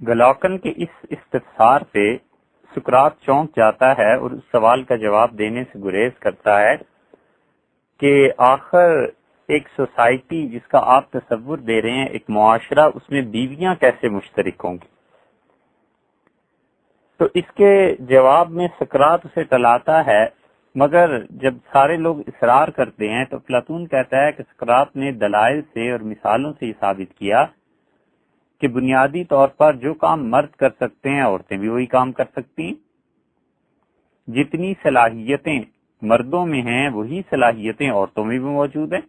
گلاکن کے اس استفسار سے سقراط چونک جاتا ہے اور اس سوال کا جواب دینے سے گریز کرتا ہے کہ آخر ایک سوسائٹی جس کا آپ تصور دے رہے ہیں، ایک معاشرہ، اس میں بیویاں کیسے مشترک ہوں گی؟ تو اس کے جواب میں سقراط اسے ٹلاتا ہے، مگر جب سارے لوگ اصرار کرتے ہیں تو افلاطون کہتا ہے کہ سقراط نے دلائل سے اور مثالوں سے یہ ثابت کیا کہ بنیادی طور پر جو کام مرد کر سکتے ہیں عورتیں بھی وہی کام کر سکتی ہیں، جتنی صلاحیتیں مردوں میں ہیں وہی صلاحیتیں عورتوں میں بھی موجود ہیں،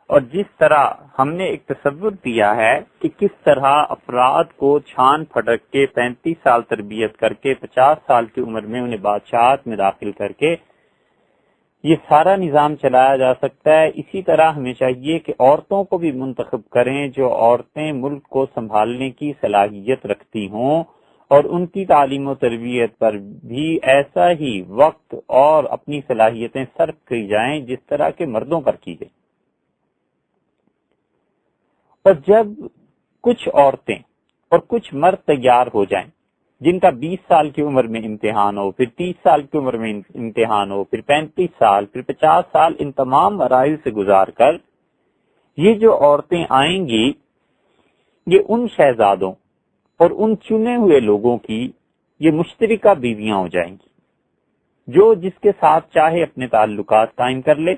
اور جس طرح ہم نے ایک تصور دیا ہے کہ کس طرح افراد کو چھان پھٹک کے 35 سال تربیت کر کے 50 سال کی عمر میں انہیں بادشاہت میں داخل کر کے یہ سارا نظام چلایا جا سکتا ہے، اسی طرح ہمیں چاہیے کہ عورتوں کو بھی منتخب کریں جو عورتیں ملک کو سنبھالنے کی صلاحیت رکھتی ہوں، اور ان کی تعلیم و تربیت پر بھی ایسا ہی وقت اور اپنی صلاحیتیں صرف کی جائیں جس طرح کے مردوں پر کی گئی۔ اور جب کچھ عورتیں اور کچھ مرد تیار ہو جائیں جن کا 20 سال کی عمر میں امتحان ہو، پھر 30 سال کی عمر میں امتحان ہو، پھر 35 سال، پھر 50 سال، ان تمام مراحل سے گزار کر یہ جو عورتیں آئیں گی یہ ان شہزادوں اور ان چنے ہوئے لوگوں کی یہ مشترکہ بیویاں ہو جائیں گی جو جس کے ساتھ چاہے اپنے تعلقات قائم کر لے،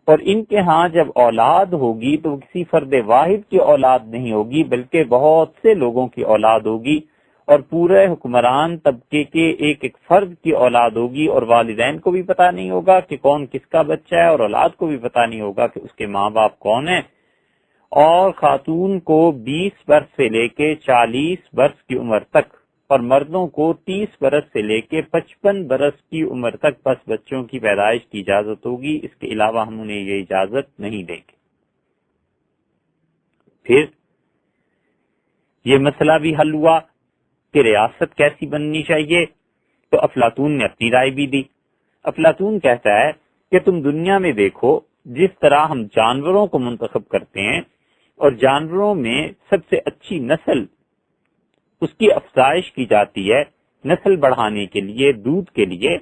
اور ان کے ہاں جب اولاد ہوگی تو کسی فرد واحد کی اولاد نہیں ہوگی بلکہ بہت سے لوگوں کی اولاد ہوگی، اور پورے حکمران طبقے کے ایک ایک فرد کی اولاد ہوگی، اور والدین کو بھی پتہ نہیں ہوگا کہ کون کس کا بچہ ہے، اور اولاد کو بھی پتہ نہیں ہوگا کہ اس کے ماں باپ کون ہیں، اور خاتون کو 20 برس سے لے کے 40 برس کی عمر تک اور مردوں کو 30 برس سے لے کے 55 برس کی عمر تک بس بچوں کی پیدائش کی اجازت ہوگی، اس کے علاوہ ہم انہیں یہ اجازت نہیں دیں گے۔ پھر یہ مسئلہ بھی حل ہوا کہ ریاست کیسی بننی چاہیے، تو افلاطون نے اپنی رائے بھی دی۔ افلاطون کہتا ہے کہ تم دنیا میں دیکھو جس طرح ہم جانوروں کو منتخب کرتے ہیں اور جانوروں میں سب سے اچھی نسل اس کی افزائش کی جاتی ہے نسل بڑھانے کے لیے، دودھ کے لیے،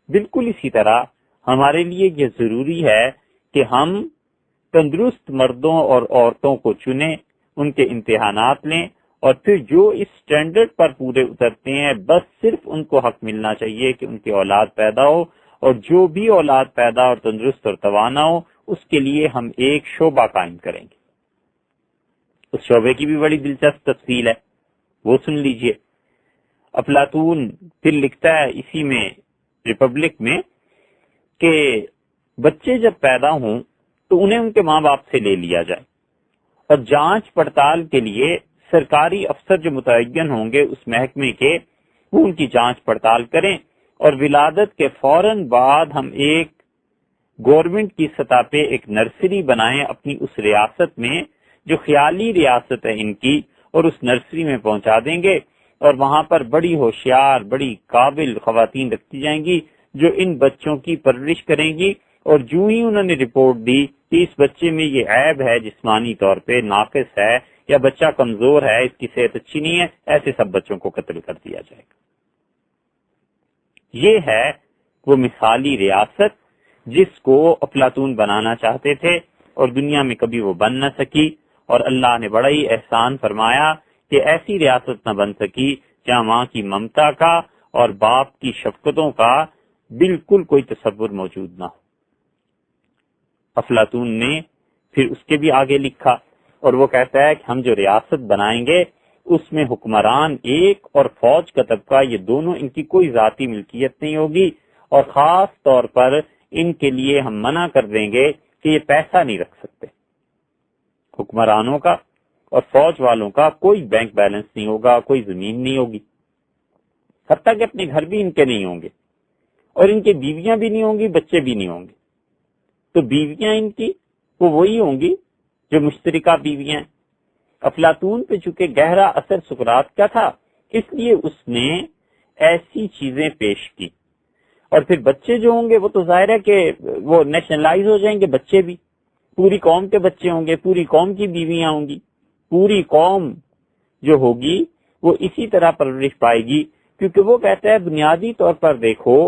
بالکل اسی طرح ہمارے لیے یہ ضروری ہے کہ ہم تندرست مردوں اور عورتوں کو چنیں، ان کے امتحانات لیں، اور پھر جو اس سٹینڈرڈ پر پورے اترتے ہیں بس صرف ان کو حق ملنا چاہیے کہ ان کی اولاد پیدا ہو، اور جو بھی اولاد پیدا اور تندرست اور توانا ہو اس کے لیے ہم ایک شعبہ قائم کریں گے۔ اس شعبے کی بھی بڑی دلچسپ تفصیل ہے، وہ سن لیجئے۔ افلاطون پھر لکھتا ہے اسی میں ریپبلک میں کہ بچے جب پیدا ہوں تو انہیں ان کے ماں باپ سے لے لیا جائے، اور جانچ پڑتال کے لیے سرکاری افسر جو متعین ہوں گے اس محکمے کے وہ ان کی جانچ پڑتال کریں، اور ولادت کے فوراً بعد ہم ایک گورنمنٹ کی سطح پہ ایک نرسری بنائیں اپنی اس ریاست میں جو خیالی ریاست ہے ان کی، اور اس نرسری میں پہنچا دیں گے، اور وہاں پر بڑی ہوشیار بڑی قابل خواتین رکھی جائیں گی جو ان بچوں کی پرورش کریں گی، اور جو ہی انہوں نے رپورٹ دی کہ اس بچے میں یہ عیب ہے، جسمانی طور پہ ناقص ہے یا بچہ کمزور ہے، اس کی صحت اچھی نہیں ہے، ایسے سب بچوں کو قتل کر دیا جائے گا۔ یہ ہے وہ مثالی ریاست جس کو افلاطون بنانا چاہتے تھے اور دنیا میں کبھی وہ بن نہ سکی، اور اللہ نے بڑا ہی احسان فرمایا کہ ایسی ریاست نہ بن سکی جہاں ماں کی ممتا کا اور باپ کی شفقتوں کا بالکل کوئی تصور موجود نہ ہو۔ افلاطون نے پھر اس کے بھی آگے لکھا، اور وہ کہتا ہے کہ ہم جو ریاست بنائیں گے اس میں حکمران ایک اور فوج کا طبقہ، یہ دونوں ان کی کوئی ذاتی ملکیت نہیں ہوگی، اور خاص طور پر ان کے لیے ہم منع کر دیں گے کہ یہ پیسہ نہیں رکھ سکتے۔ حکمرانوں کا اور فوج والوں کا کوئی بینک بیلنس نہیں ہوگا، کوئی زمین نہیں ہوگی، حتیٰ کہ اپنے گھر بھی ان کے نہیں ہوں گے، اور ان کے بیویاں بھی نہیں ہوں گی، بچے بھی نہیں ہوں گے۔ تو بیویاں ان کی وہ وہی ہوں گی جو مشترکہ بیویاں ہیں۔ افلاطون پہ چونکہ گہرا اثر سقراط کا تھا اس لیے اس نے ایسی چیزیں پیش کی، اور پھر بچے جو ہوں گے وہ تو ظاہر ہے کہ وہ نیشنلائز ہو جائیں گے، بچے بھی پوری قوم کے بچے ہوں گے، پوری قوم کی بیویاں ہوں گی، پوری قوم جو ہوگی وہ اسی طرح پرورش پائے گی، کیونکہ وہ کہتا ہے بنیادی طور پر دیکھو،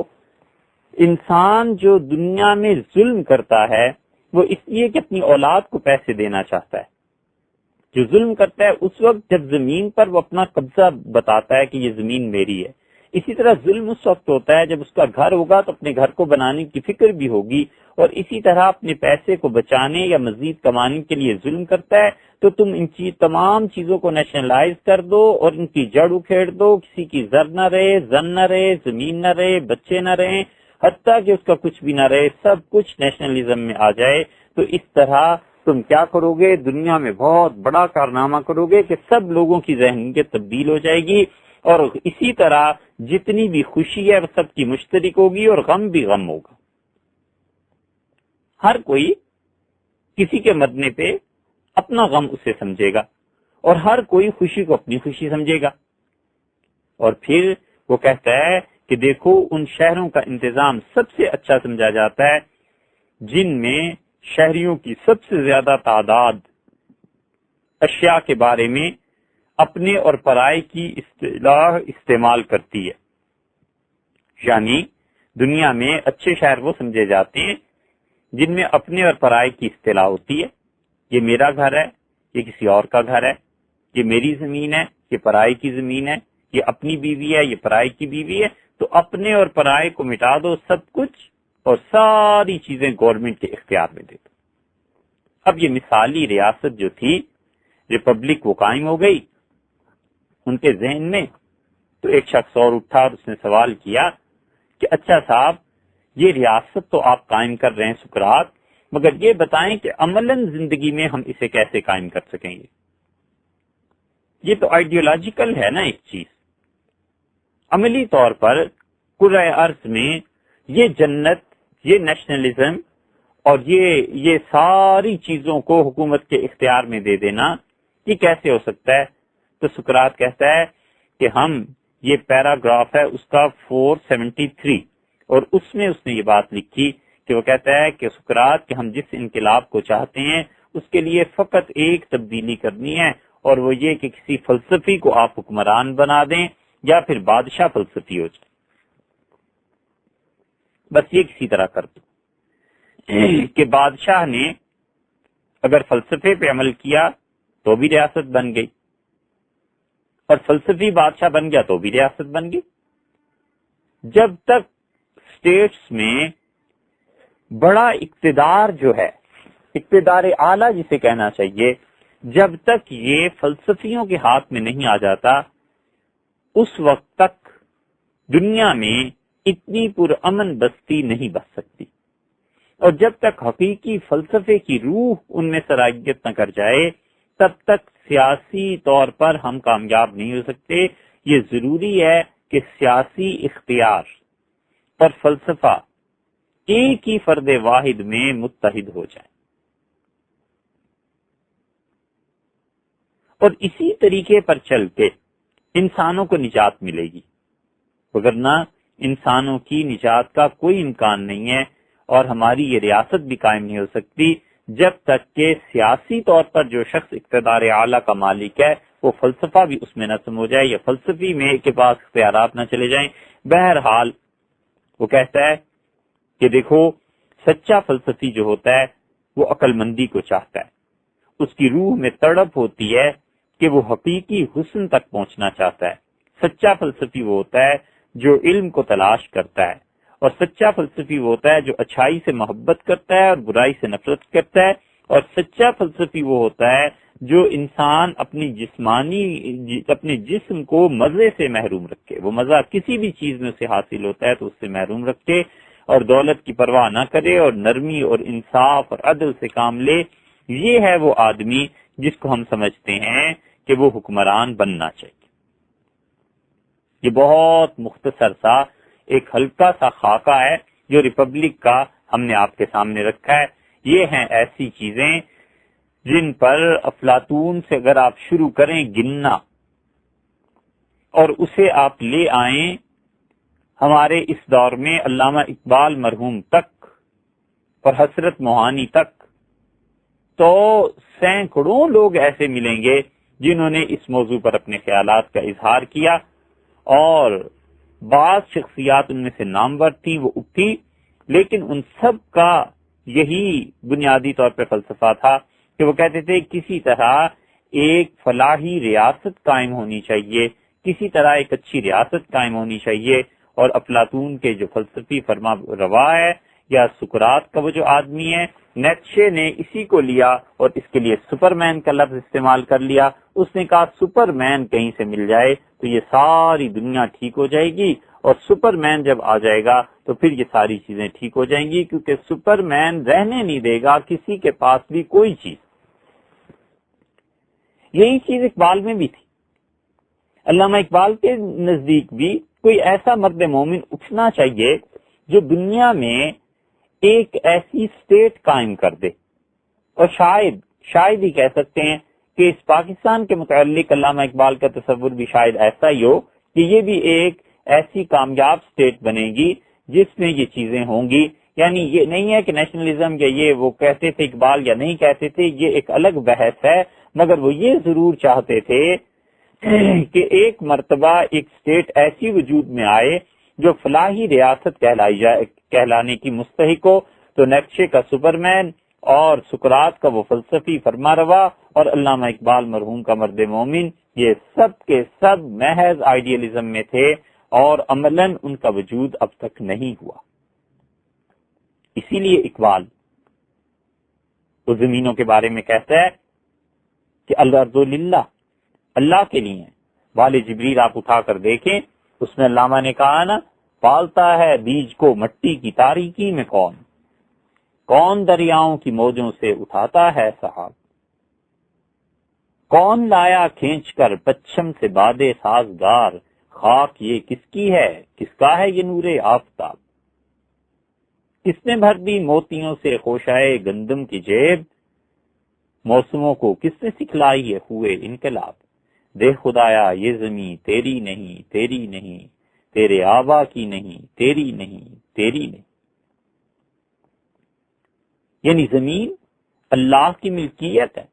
انسان جو دنیا میں ظلم کرتا ہے وہ اس لیے کہ اپنی اولاد کو پیسے دینا چاہتا ہے. جو ظلم کرتا ہے اس وقت جب زمین پر وہ اپنا قبضہ بتاتا ہے کہ یہ زمین میری ہے. اسی طرح ظلم اس وقت ہوتا ہے جب اس کا گھر ہوگا تو اپنے گھر کو بنانے کی فکر بھی ہوگی، اور اسی طرح اپنے پیسے کو بچانے یا مزید کمانے کے لیے ظلم کرتا ہے. تو تم ان تمام چیزوں کو نیشنلائز کر دو اور ان کی جڑ اکھیڑ دو، کسی کی زر نہ رہے، زن نہ رہے، زمین نہ رہے، بچے نہ رہے، حتیٰ کہ اس کا کچھ بھی نہ رہے، سب کچھ نیشنلزم میں آ جائے. تو اس طرح تم کیا کرو گے؟ دنیا میں بہت بڑا کارنامہ کرو گے کہ سب لوگوں کی ذہنیت تبدیل ہو جائے گی، اور اسی طرح جتنی بھی خوشی ہے وہ سب کی مشترک ہوگی اور غم بھی غم ہوگا. ہر کوئی کسی کے مرنے پہ اپنا غم اسے سمجھے گا اور ہر کوئی خوشی کو اپنی خوشی سمجھے گا. اور پھر وہ کہتا ہے کہ دیکھو ان شہروں کا انتظام سب سے اچھا سمجھا جاتا ہے جن میں شہریوں کی سب سے زیادہ تعداد اشیاء کے بارے میں اپنے اور پرائے کی اصطلاح استعمال کرتی ہے. یعنی دنیا میں اچھے شہر وہ سمجھے جاتے ہیں جن میں اپنے اور پرائے کی اصطلاح ہوتی ہے. یہ میرا گھر ہے، یہ کسی اور کا گھر ہے، یہ میری زمین ہے، یہ پرائے کی زمین ہے، یہ اپنی بیوی ہے، یہ پرائے کی بیوی ہے. تو اپنے اور پرائے کو مٹا دو سب کچھ، اور ساری چیزیں گورنمنٹ کے اختیار میں دے دو. اب یہ مثالی ریاست جو تھی، ریپبلک، وہ قائم ہو گئی ان کے ذہن میں. تو ایک شخص اور اٹھا اور اس نے سوال کیا کہ اچھا صاحب، یہ ریاست تو آپ قائم کر رہے ہیں سقراط، مگر یہ بتائیں کہ عملاً زندگی میں ہم اسے کیسے قائم کر سکیں گے؟ یہ تو آئیڈیولوجیکل ہے نا ایک چیز. عملی طور پر کرۂ ارض میں یہ جنت، یہ نیشنلزم اور یہ ساری چیزوں کو حکومت کے اختیار میں دے دینا، یہ کیسے ہو سکتا ہے؟ تو سقراط کہتا ہے کہ ہم، یہ پیراگراف ہے اس کا 473، اور اس میں اس نے یہ بات لکھی کہ وہ کہتا ہے کہ سقراط کہ ہم جس انقلاب کو چاہتے ہیں اس کے لیے فقط ایک تبدیلی کرنی ہے، اور وہ یہ کہ کسی فلسفی کو آپ حکمران بنا دیں یا پھر بادشاہ فلسفی ہو جائے. بس یہ کسی طرح کر دو کہ بادشاہ نے اگر فلسفے پہ عمل کیا تو بھی ریاست بن گئی، اور فلسفی بادشاہ بن گیا تو بھی ریاست بن گئی. جب تک اسٹیٹس میں بڑا اقتدار جو ہے، اقتدار اعلیٰ جسے کہنا چاہیے، جب تک یہ فلسفیوں کے ہاتھ میں نہیں آ جاتا، اس وقت تک دنیا میں اتنی پرامن بستی نہیں بس سکتی. اور جب تک حقیقی فلسفے کی روح ان میں صلاحیت نہ کر جائے تب تک سیاسی طور پر ہم کامیاب نہیں ہو سکتے. یہ ضروری ہے کہ سیاسی اختیار اور فلسفہ ایک ہی فرد واحد میں متحد ہو جائے، اور اسی طریقے پر چل کے انسانوں کو نجات ملے گی. وگرنہ انسانوں کی نجات کا کوئی امکان نہیں ہے، اور ہماری یہ ریاست بھی قائم نہیں ہو سکتی جب تک کہ سیاسی طور پر جو شخص اقتدار اعلیٰ کا مالک ہے وہ فلسفہ بھی اس میں نہ سمو جائے یا فلسفی میں کے پاس اختیارات نہ چلے جائیں. بہرحال وہ کہتا ہے کہ دیکھو، سچا فلسفی جو ہوتا ہے وہ عقل مندی کو چاہتا ہے، اس کی روح میں تڑپ ہوتی ہے کہ وہ حقیقی حسن تک پہنچنا چاہتا ہے. سچا فلسفی وہ ہوتا ہے جو علم کو تلاش کرتا ہے، اور سچا فلسفی وہ ہوتا ہے جو اچھائی سے محبت کرتا ہے اور برائی سے نفرت کرتا ہے. اور سچا فلسفی وہ ہوتا ہے جو انسان اپنے جسم کو مزے سے محروم رکھے. وہ مزہ کسی بھی چیز میں اسے حاصل ہوتا ہے تو اس سے محروم رکھے، اور دولت کی پرواہ نہ کرے، اور نرمی اور انصاف اور عدل سے کام لے. یہ ہے وہ آدمی جس کو ہم سمجھتے ہیں کہ وہ حکمران بننا چاہیے. یہ بہت مختصر سا ایک ہلکا سا خاکہ ہے جو ریپبلک کا ہم نے آپ کے سامنے رکھا ہے. یہ ہیں ایسی چیزیں جن پر افلاطون سے اگر آپ شروع کریں گننا اور اسے آپ لے آئیں ہمارے اس دور میں علامہ اقبال مرحوم تک اور حسرت موہانی تک، تو سینکڑوں لوگ ایسے ملیں گے جنہوں نے اس موضوع پر اپنے خیالات کا اظہار کیا، اور بعض شخصیات ان میں سے نامور تھیں وہ اٹھی، لیکن ان سب کا یہی بنیادی طور پہ فلسفہ تھا کہ وہ کہتے تھے کسی طرح ایک فلاحی ریاست قائم ہونی چاہیے، کسی طرح ایک اچھی ریاست قائم ہونی چاہیے، اور افلاطون کے جو فلسفی فرما روا ہے یا سقراط کا وہ جو آدمی ہے، نیٹشے نے اسی کو لیا اور اس کے لیے سپرمین کا لفظ استعمال کر لیا۔ اس نے کہا سپرمین کہیں سے مل جائے تو یہ ساری دنیا ٹھیک ہو جائے گی، اور سپرمین جب آ جائے گا تو پھر یہ ساری چیزیں ٹھیک ہو جائیں گی، کیونکہ سپرمین رہنے نہیں دے گا کسی کے پاس بھی کوئی چیز۔ یہی چیز اقبال میں بھی تھی۔ علامہ اقبال کے نزدیک بھی کوئی ایسا مرد مومن اٹھنا چاہیے جو دنیا میں ایک ایسی اسٹیٹ قائم کر دے، اور شاید ہی کہہ سکتے ہیں کہ اس پاکستان کے متعلق علامہ اقبال کا تصور بھی شاید ایسا ہی ہو کہ یہ بھی ایک ایسی کامیاب اسٹیٹ بنے گی جس میں یہ چیزیں ہوں گی۔ یعنی یہ نہیں ہے کہ نیشنلزم یا یہ وہ کہتے تھے اقبال یا نہیں کہتے تھے، یہ ایک الگ بحث ہے، مگر وہ یہ ضرور چاہتے تھے کہ ایک مرتبہ ایک اسٹیٹ ایسی وجود میں آئے جو فلاحی ریاست کہلانے کی مستحق ہو۔ تو نیٹشے کا سپرمین اور سقراط کا وہ فلسفی فرما روا اور علامہ اقبال مرحوم کا مرد مومن، یہ سب کے سب محض آئیڈیالزم میں تھے، اور عملاً ان کا وجود اب تک نہیں ہوا۔ اسی لیے اقبال وہ زمینوں کے بارے میں کہتا ہے کہ الارض للہ، اللہ کے لیے ہیں۔ والے جبریل آپ اٹھا کر دیکھیں، اس میں علامہ نے کہا نا، پالتا ہے بیج کو مٹی کی تاریکی میں کون دریاؤں کی موجوں سے اٹھاتا ہے سحاب، کون لایا کھینچ کر پچھم سے بادے سازگار، خاک یہ کس کی ہے، کس کا ہے یہ نور آفتاب، کس نے بھر دی موتیوں سے خوشائے گندم کی جیب، موسموں کو کس نے سکھلائی ہے ہوئے انقلاب، دیکھ خدایا یہ زمین تیری نہیں تیری نہیں، تیرے آبا کی نہیں تیری نہیں تیری نہیں۔ یعنی زمین اللہ کی ملکیت ہے۔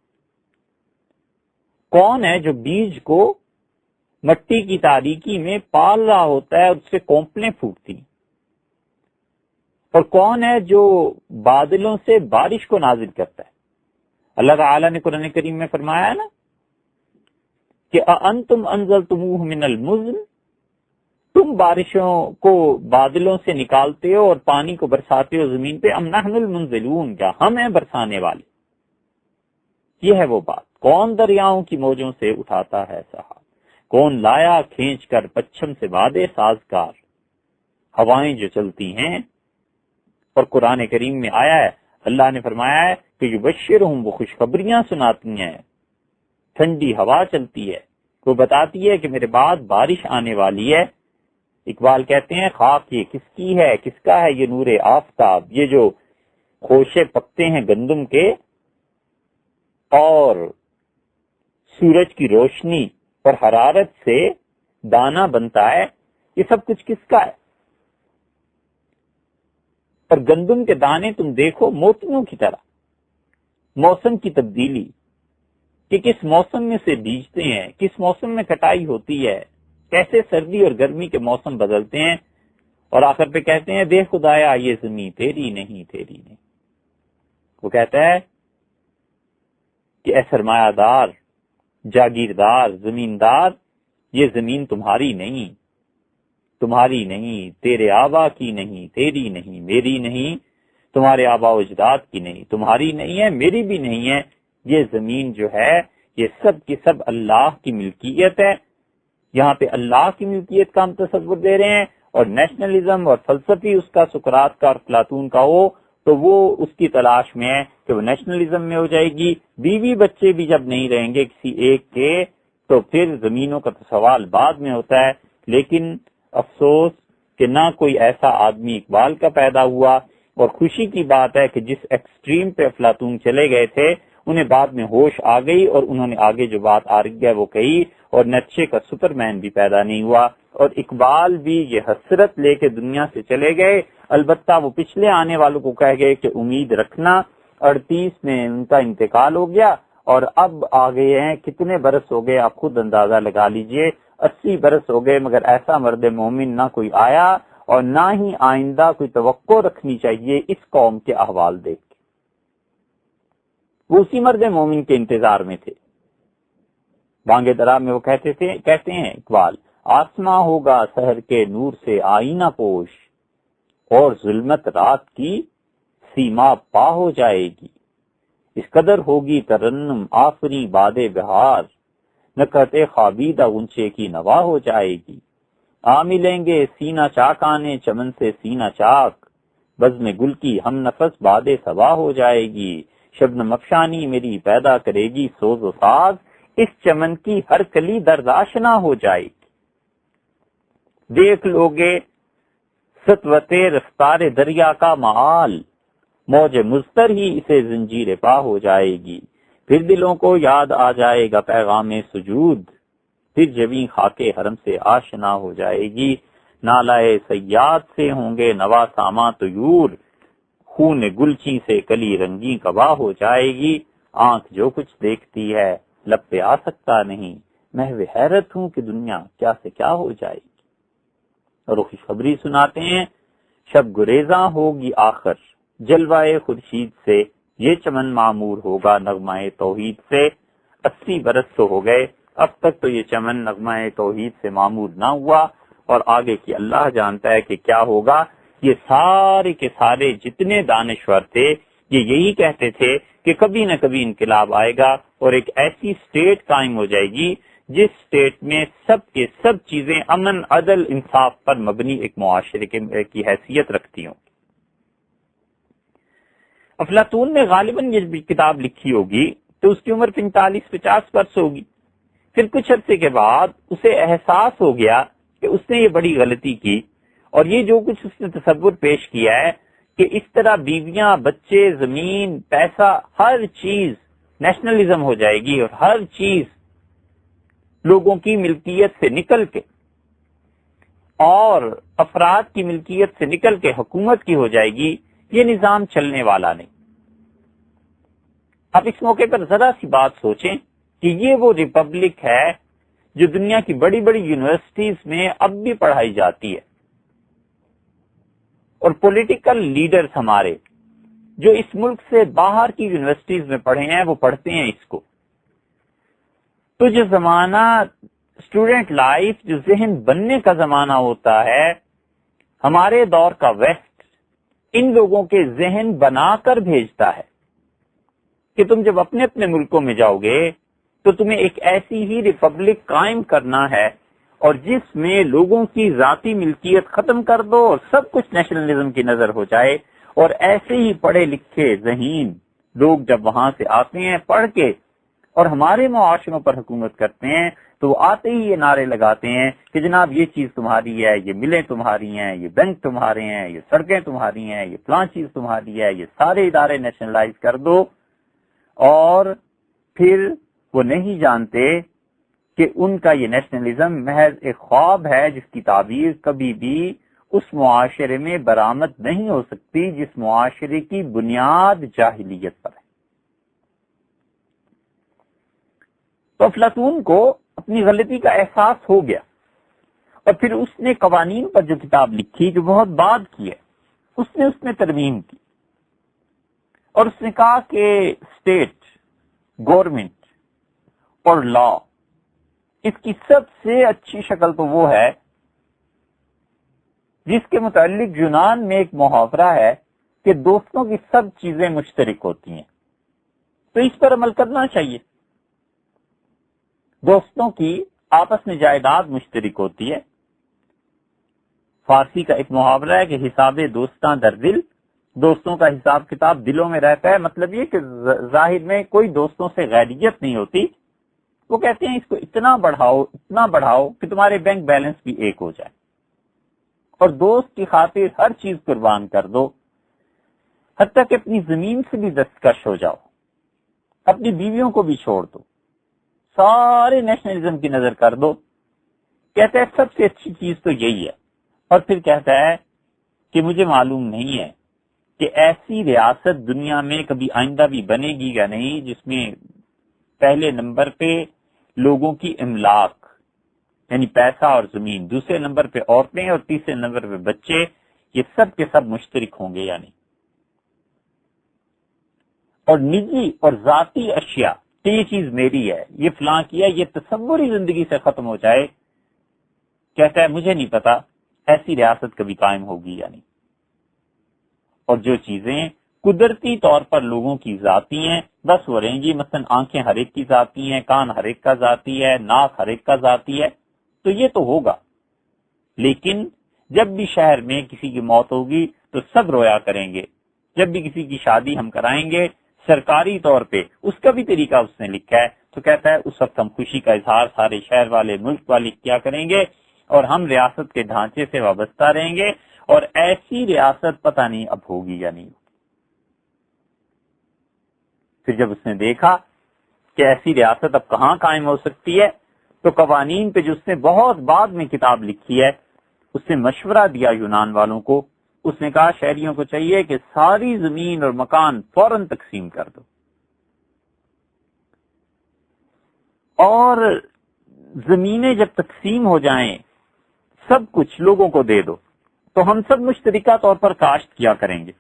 کون ہے جو بیج کو مٹی کی تاریکی میں پال رہا ہوتا ہے اور اس سے کونپلیں پھوٹتی، اور کون ہے جو بادلوں سے بارش کو نازل کرتا ہے؟ اللہ تعالیٰ نے قرآن کریم میں فرمایا ہے نا کہ اَأَنتُمْ أَنزَلْتُمُوهُ مِنَ الْمُزْنِ، تم بارشوں کو بادلوں سے نکالتے ہو اور پانی کو برساتے ہو زمین پہ، ام نحن المنزلون، کیا ہم ہیں برسانے والے؟ یہ ہے وہ بات، کون دریاؤں کی موجوں سے اٹھاتا ہے سحاب، کون لایا کھینچ کر پچھم سے بادے سازگار، ہوائیں جو چلتی ہیں۔ اور قرآن کریم میں آیا ہے، اللہ نے فرمایا ہے کہ یبشرہم، وہ خوشخبریاں سناتی ہیں، ٹھنڈی ہوا چلتی ہے، وہ بتاتی ہے کہ میرے بعد بارش آنے والی ہے۔ اقبال کہتے ہیں خاک یہ کس کی ہے، کس کا ہے یہ نور آفتاب، یہ جو خوشے پکتے ہیں گندم کے اور سورج کی روشنی اور حرارت سے دانہ بنتا ہے، یہ سب کچھ کس کا ہے؟ اور گندم کے دانے تم دیکھو موتیوں کی طرح، موسم کی تبدیلی کہ کس موسم میں سے بیجتے ہیں، کس موسم میں کٹائی ہوتی ہے، کیسے سردی اور گرمی کے موسم بدلتے ہیں، اور آخر پہ کہتے ہیں دیکھ خدایا یہ زمین تیری نہیں تیری نہیں۔ وہ کہتا ہے کہ اے سرمایہ دار، جاگیردار، زمیندار، یہ زمین تمہاری نہیں، تمہاری نہیں، تیرے آبا کی نہیں، تیری نہیں، میری نہیں، تمہارے آبا و اجداد کی نہیں، تمہاری نہیں ہے، میری بھی نہیں ہے، یہ زمین جو ہے یہ سب کی سب اللہ کی ملکیت ہے۔ یہاں پہ اللہ کی ملکیت کا ہم تصور دے رہے ہیں، اور نیشنلزم اور فلسفی اس کا سقراط کا اور افلاطون کا ہو تو وہ اس کی تلاش میں ہے کہ وہ نیشنلزم میں ہو جائے گی، بیوی بچے بھی جب نہیں رہیں گے کسی ایک کے تو پھر زمینوں کا تو سوال بعد میں ہوتا ہے۔ لیکن افسوس کہ نہ کوئی ایسا آدمی اقبال کا پیدا ہوا، اور خوشی کی بات ہے کہ جس ایکسٹریم پہ افلاطون چلے گئے تھے انہیں بعد میں ہوش آ گئی اور انہوں نے آگے جو بات آ رہی ہے وہ کہی، اور نیٹشے کا سپرمین بھی پیدا نہیں ہوا، اور اقبال بھی یہ حسرت لے کے دنیا سے چلے گئے۔ البتہ وہ پچھلے آنے والوں کو کہہ گئے کہ امید رکھنا، 38 میں ان کا انتقال ہو گیا، اور اب آ گئے ہیں کتنے برس ہو گئے آپ خود اندازہ لگا لیجئے، 80 برس ہو گئے، مگر ایسا مرد مومن نہ کوئی آیا اور نہ ہی آئندہ کوئی توقع رکھنی چاہیے اس قوم کے احوال دیکھ کے۔ وہ اسی مرد مومن کے انتظار میں تھے۔ بانگ درا میں وہ کہتے ہیں اقبال، آسماں ہوگا سحر کے نور سے آئینہ پوش، اور ظلمت رات کی سیما پا ہو جائے گی، اس قدر ہوگی ترنم آفری باد بہار، نکہت خوابیدہ غنچے کی نوا ہو جائے گی، آ ملیں گے سینہ چاکانے چمن سے سینہ چاک، بزم گل کی ہم نفس باد صبا ہو جائے گی، شبنم افشانی میری پیدا کرے گی سوز و ساز، اس چمن کی ہر کلی درد آشنا ہو جائے گی۔ دیکھ لوگے سطوت رفتار دریا کا معال، موج مضطر ہی اسے زنجیر پا ہو جائے گی، پھر دلوں کو یاد آ جائے گا پیغام سجود، پھر جبیں خاک حرم سے آشنا ہو جائے گی، نالائے سیاد سے ہوں گے نوا ساما طیور، خون گلچی سے کلی رنگی کبا ہو جائے گی، آنکھ جو کچھ دیکھتی ہے لب پہ آ سکتا نہیں، محو حیرت ہوں کہ دنیا کیا سے کیا ہو جائے گی۔ اور وہ خوشخبری سناتے ہیں، شب گریزاں ہوگی آخر جلوائے خورشید سے، یہ چمن معمور ہوگا نغمہ توحید سے، 80 برس تو ہو گئے، اب تک تو یہ چمن نغمہ توحید سے معمور نہ ہوا، اور آگے کی اللہ جانتا ہے کہ کیا ہوگا۔ یہ سارے کے سارے جتنے دانشور تھے یہ یہی کہتے تھے کہ کبھی نہ کبھی انقلاب آئے گا اور ایک ایسی سٹیٹ قائم ہو جائے گی جس سٹیٹ میں سب کے سب چیزیں امن، عدل، انصاف پر مبنی ایک معاشرے کی حیثیت رکھتی ہوں۔ افلاطون نے غالباً یہ کتاب لکھی ہوگی تو اس کی عمر 45-50 برس ہوگی۔ پھر کچھ عرصے کے بعد اسے احساس ہو گیا کہ اس نے یہ بڑی غلطی کی، اور یہ جو کچھ اس نے تصور پیش کیا ہے کہ اس طرح بیویاں، بچے، زمین، پیسہ، ہر چیز نیشنلزم ہو جائے گی اور ہر چیز لوگوں کی ملکیت سے نکل کے اور افراد کی ملکیت سے نکل کے حکومت کی ہو جائے گی، یہ نظام چلنے والا نہیں۔ اب اس موقع پر ذرا سی بات سوچیں کہ یہ وہ ریپبلک ہے جو دنیا کی بڑی بڑی یونیورسٹیز میں اب بھی پڑھائی جاتی ہے، اور پولیٹیکل لیڈرز ہمارے جو اس ملک سے باہر کی یونیورسٹیز میں پڑھے ہیں وہ پڑھتے ہیں اس کو۔ تو جو زمانہ اسٹوڈنٹ لائف، جو ذہن بننے کا زمانہ ہوتا ہے ہمارے دور کا، ویسٹ ان لوگوں کے ذہن بنا کر بھیجتا ہے کہ تم جب اپنے اپنے ملکوں میں جاؤ گے تو تمہیں ایک ایسی ہی ریپبلک قائم کرنا ہے اور جس میں لوگوں کی ذاتی ملکیت ختم کر دو اور سب کچھ نیشنلزم کی نظر ہو جائے، اور ایسے ہی پڑھے لکھے ذہین لوگ جب وہاں سے آتے ہیں پڑھ کے اور ہمارے معاشروں پر حکومت کرتے ہیں تو وہ آتے ہی یہ نعرے لگاتے ہیں کہ جناب یہ چیز تمہاری ہے، یہ ملیں تمہاری ہیں، یہ بینک تمہارے ہیں، یہ سڑکیں تمہاری ہیں، یہ فلاں چیز تمہاری ہے، یہ سارے ادارے نیشنلائز کر دو۔ اور پھر وہ نہیں جانتے کہ ان کا یہ نیشنلزم محض ایک خواب ہے جس کی تعبیر کبھی بھی اس معاشرے میں برآمد نہیں ہو سکتی جس معاشرے کی بنیاد جاہلیت پر ہے۔ تو افلاطون کو اپنی غلطی کا احساس ہو گیا، اور پھر اس نے قوانین پر جو کتاب لکھی جو بہت بعد کی ہے اس میں ترمیم کی، اور اس نے کہا کہ اسٹیٹ، گورنمنٹ اور لا، اس کی سب سے اچھی شکل تو وہ ہے جس کے متعلق یونان میں ایک محاورہ ہے کہ دوستوں کی سب چیزیں مشترک ہوتی ہیں، تو اس پر عمل کرنا چاہیے۔ دوستوں کی آپس میں جائیداد مشترک ہوتی ہے۔ فارسی کا ایک محاورہ ہے کہ حساب دوستاں در دل، دوستوں کا حساب کتاب دلوں میں رہتا ہے۔ مطلب یہ کہ ظاہر میں کوئی دوستوں سے غیریت نہیں ہوتی، وہ کہتے ہیں اس کو اتنا بڑھاؤ کہ تمہارے بینک بیلنس بھی ایک ہو جائے، اور دوست کی خاطر ہر چیز قربان کر دو، حتیٰ کہ اپنی زمین سے بھی دستکش ہو جاؤ، اپنی بیویوں کو بھی چھوڑ دو، سارے نیشنلزم کی نظر کر دو۔ کہتا ہے سب سے اچھی چیز تو یہی ہے، اور پھر کہتا ہے کہ مجھے معلوم نہیں ہے کہ ایسی ریاست دنیا میں کبھی آئندہ بھی بنے گی یا نہیں جس میں پہلے نمبر پہ لوگوں کی املاک یعنی پیسہ اور زمین، دوسرے نمبر پہ عورتیں اور تیسرے نمبر پہ بچے، یہ سب کے سب مشترک ہوں گے یا نہیں؟ اور نجی اور ذاتی اشیاء کہ یہ چیز میری ہے، یہ فلاں کیا، یہ تصور ہی زندگی سے ختم ہو جائے، کہتا ہے مجھے نہیں پتا ایسی ریاست کبھی قائم ہوگی یا نہیں۔ اور جو چیزیں قدرتی طور پر لوگوں کی ذاتی ہیں بس وہ رہیں گی، مثلا آنکھیں ہر ایک کی ذاتی ہیں، کان ہر ایک کا ذاتی ہے، ناک ہر ایک کا ذاتی ہے، تو یہ تو ہوگا۔ لیکن جب بھی شہر میں کسی کی موت ہوگی تو سب رویا کریں گے، جب بھی کسی کی شادی ہم کرائیں گے سرکاری طور پہ، اس کا بھی طریقہ اس نے لکھا ہے، تو کہتا ہے اس وقت ہم خوشی کا اظہار سارے شہر والے ملک والے کیا کریں گے، اور ہم ریاست کے ڈھانچے سے وابستہ رہیں گے، اور ایسی ریاست پتہ نہیں اب ہوگی یا نہیں۔ پھر جب اس نے دیکھا کہ ایسی ریاست اب کہاں قائم ہو سکتی ہے، تو قوانین پہ جو اس نے بہت بعد میں کتاب لکھی ہے، اس نے مشورہ دیا یونان والوں کو، اس نے کہا شہریوں کو چاہیے کہ ساری زمین اور مکان فوراً تقسیم کر دو، اور زمینیں جب تقسیم ہو جائیں سب کچھ لوگوں کو دے دو، تو ہم سب مشترکہ طور پر کاشت کیا کریں گے،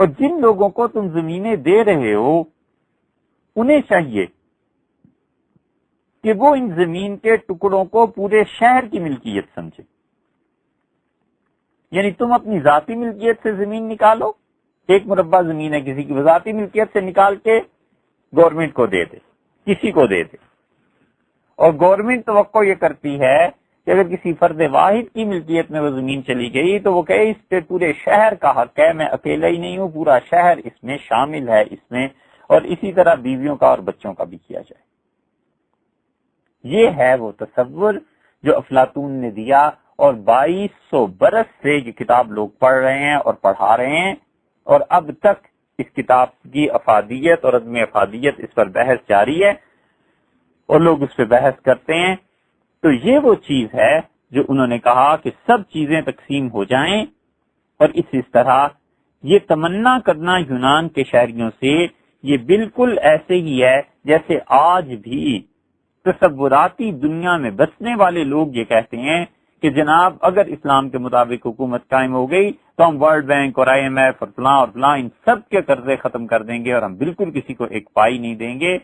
اور جن لوگوں کو تم زمینیں دے رہے ہو انہیں چاہیے کہ وہ ان زمین کے ٹکڑوں کو پورے شہر کی ملکیت سمجھے، یعنی تم اپنی ذاتی ملکیت سے زمین نکالو، ایک مربع زمین ہے کسی کی، ذاتی ملکیت سے نکال کے گورنمنٹ کو دے دے، کسی کو دے دے، اور گورنمنٹ توقع یہ کرتی ہے کہ اگر کسی فرد واحد کی ملکیت میں وہ زمین چلی گئی تو وہ کہے اس پہ پورے شہر کا حق ہے، میں اکیلا ہی نہیں ہوں، پورا شہر اس میں شامل ہے اس میں، اور اسی طرح بیویوں کا اور بچوں کا بھی کیا جائے۔ یہ ہے وہ تصور جو افلاطون نے دیا، اور 2200 برس سے یہ کتاب لوگ پڑھ رہے ہیں اور پڑھا رہے ہیں، اور اب تک اس کتاب کی افادیت اور عدم افادیت اس پر بحث جاری ہے، اور لوگ اس پہ بحث کرتے ہیں۔ تو یہ وہ چیز ہے جو انہوں نے کہا کہ سب چیزیں تقسیم ہو جائیں، اور اس طرح یہ تمنا کرنا یونان کے شہریوں سے یہ بالکل ایسے ہی ہے جیسے آج بھی تصوراتی دنیا میں بسنے والے لوگ یہ کہتے ہیں کہ جناب اگر اسلام کے مطابق حکومت قائم ہو گئی تو ہم ورلڈ بینک اور آئی ایم ایف اور فلاں ان سب کے قرضے ختم کر دیں گے، اور ہم بالکل کسی کو ایک پائی نہیں دیں گے۔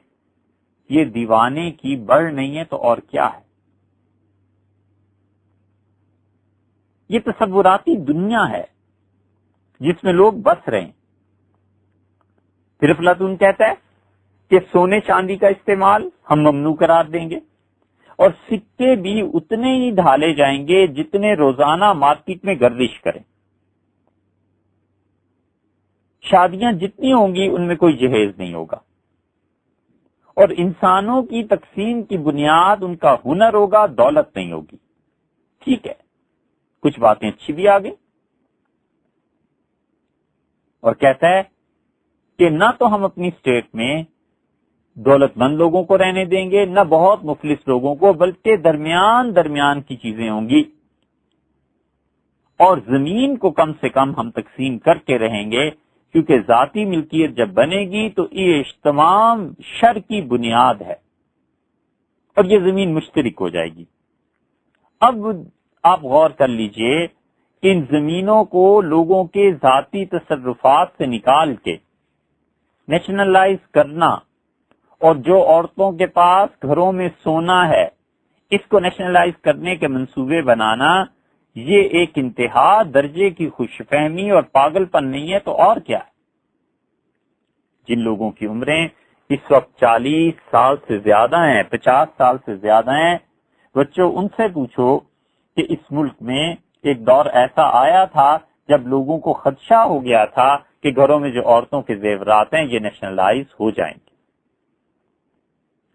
یہ دیوانے کی بڑ نہیں ہے تو اور کیا ہے؟ یہ تصوراتی دنیا ہے جس میں لوگ بس رہے ہیں۔ پھر افلاطون کہتا ہے کہ سونے چاندی کا استعمال ہم ممنوع قرار دیں گے، اور سکے بھی اتنے ہی ڈھالے جائیں گے جتنے روزانہ مارکیٹ میں گردش کریں، شادیاں جتنی ہوں گی ان میں کوئی جہیز نہیں ہوگا، اور انسانوں کی تقسیم کی بنیاد ان کا ہنر ہوگا، دولت نہیں ہوگی۔ ٹھیک ہے، کچھ باتیں اچھی بھی آ گئی، اور کہتا ہے کہ نہ تو ہم اپنی اسٹیٹ میں دولت مند لوگوں کو رہنے دیں گے، نہ بہت مفلس لوگوں کو، بلکہ درمیان کی چیزیں ہوں گی، اور زمین کو کم سے کم ہم تقسیم کر کے رہیں گے، کیونکہ ذاتی ملکیت جب بنے گی تو یہ تمام شر کی بنیاد ہے، اور یہ زمین مشترک ہو جائے گی۔ اب آپ غور کر لیجئے کہ ان زمینوں کو لوگوں کے ذاتی تصرفات سے نکال کے نیشنلائز کرنا، اور جو عورتوں کے پاس گھروں میں سونا ہے اس کو نیشنلائز کرنے کے منصوبے بنانا، یہ ایک انتہا درجے کی خوش فہمی اور پاگل پن نہیں ہے تو اور کیا ہے؟ جن لوگوں کی عمریں اس وقت 40 سال سے زیادہ ہیں، 50 سال سے زیادہ ہیں، بچوں ان سے پوچھو کہ اس ملک میں ایک دور ایسا آیا تھا جب لوگوں کو خدشہ ہو گیا تھا کہ گھروں میں جو عورتوں کے زیورات ہیں یہ نیشنلائز ہو جائیں گے،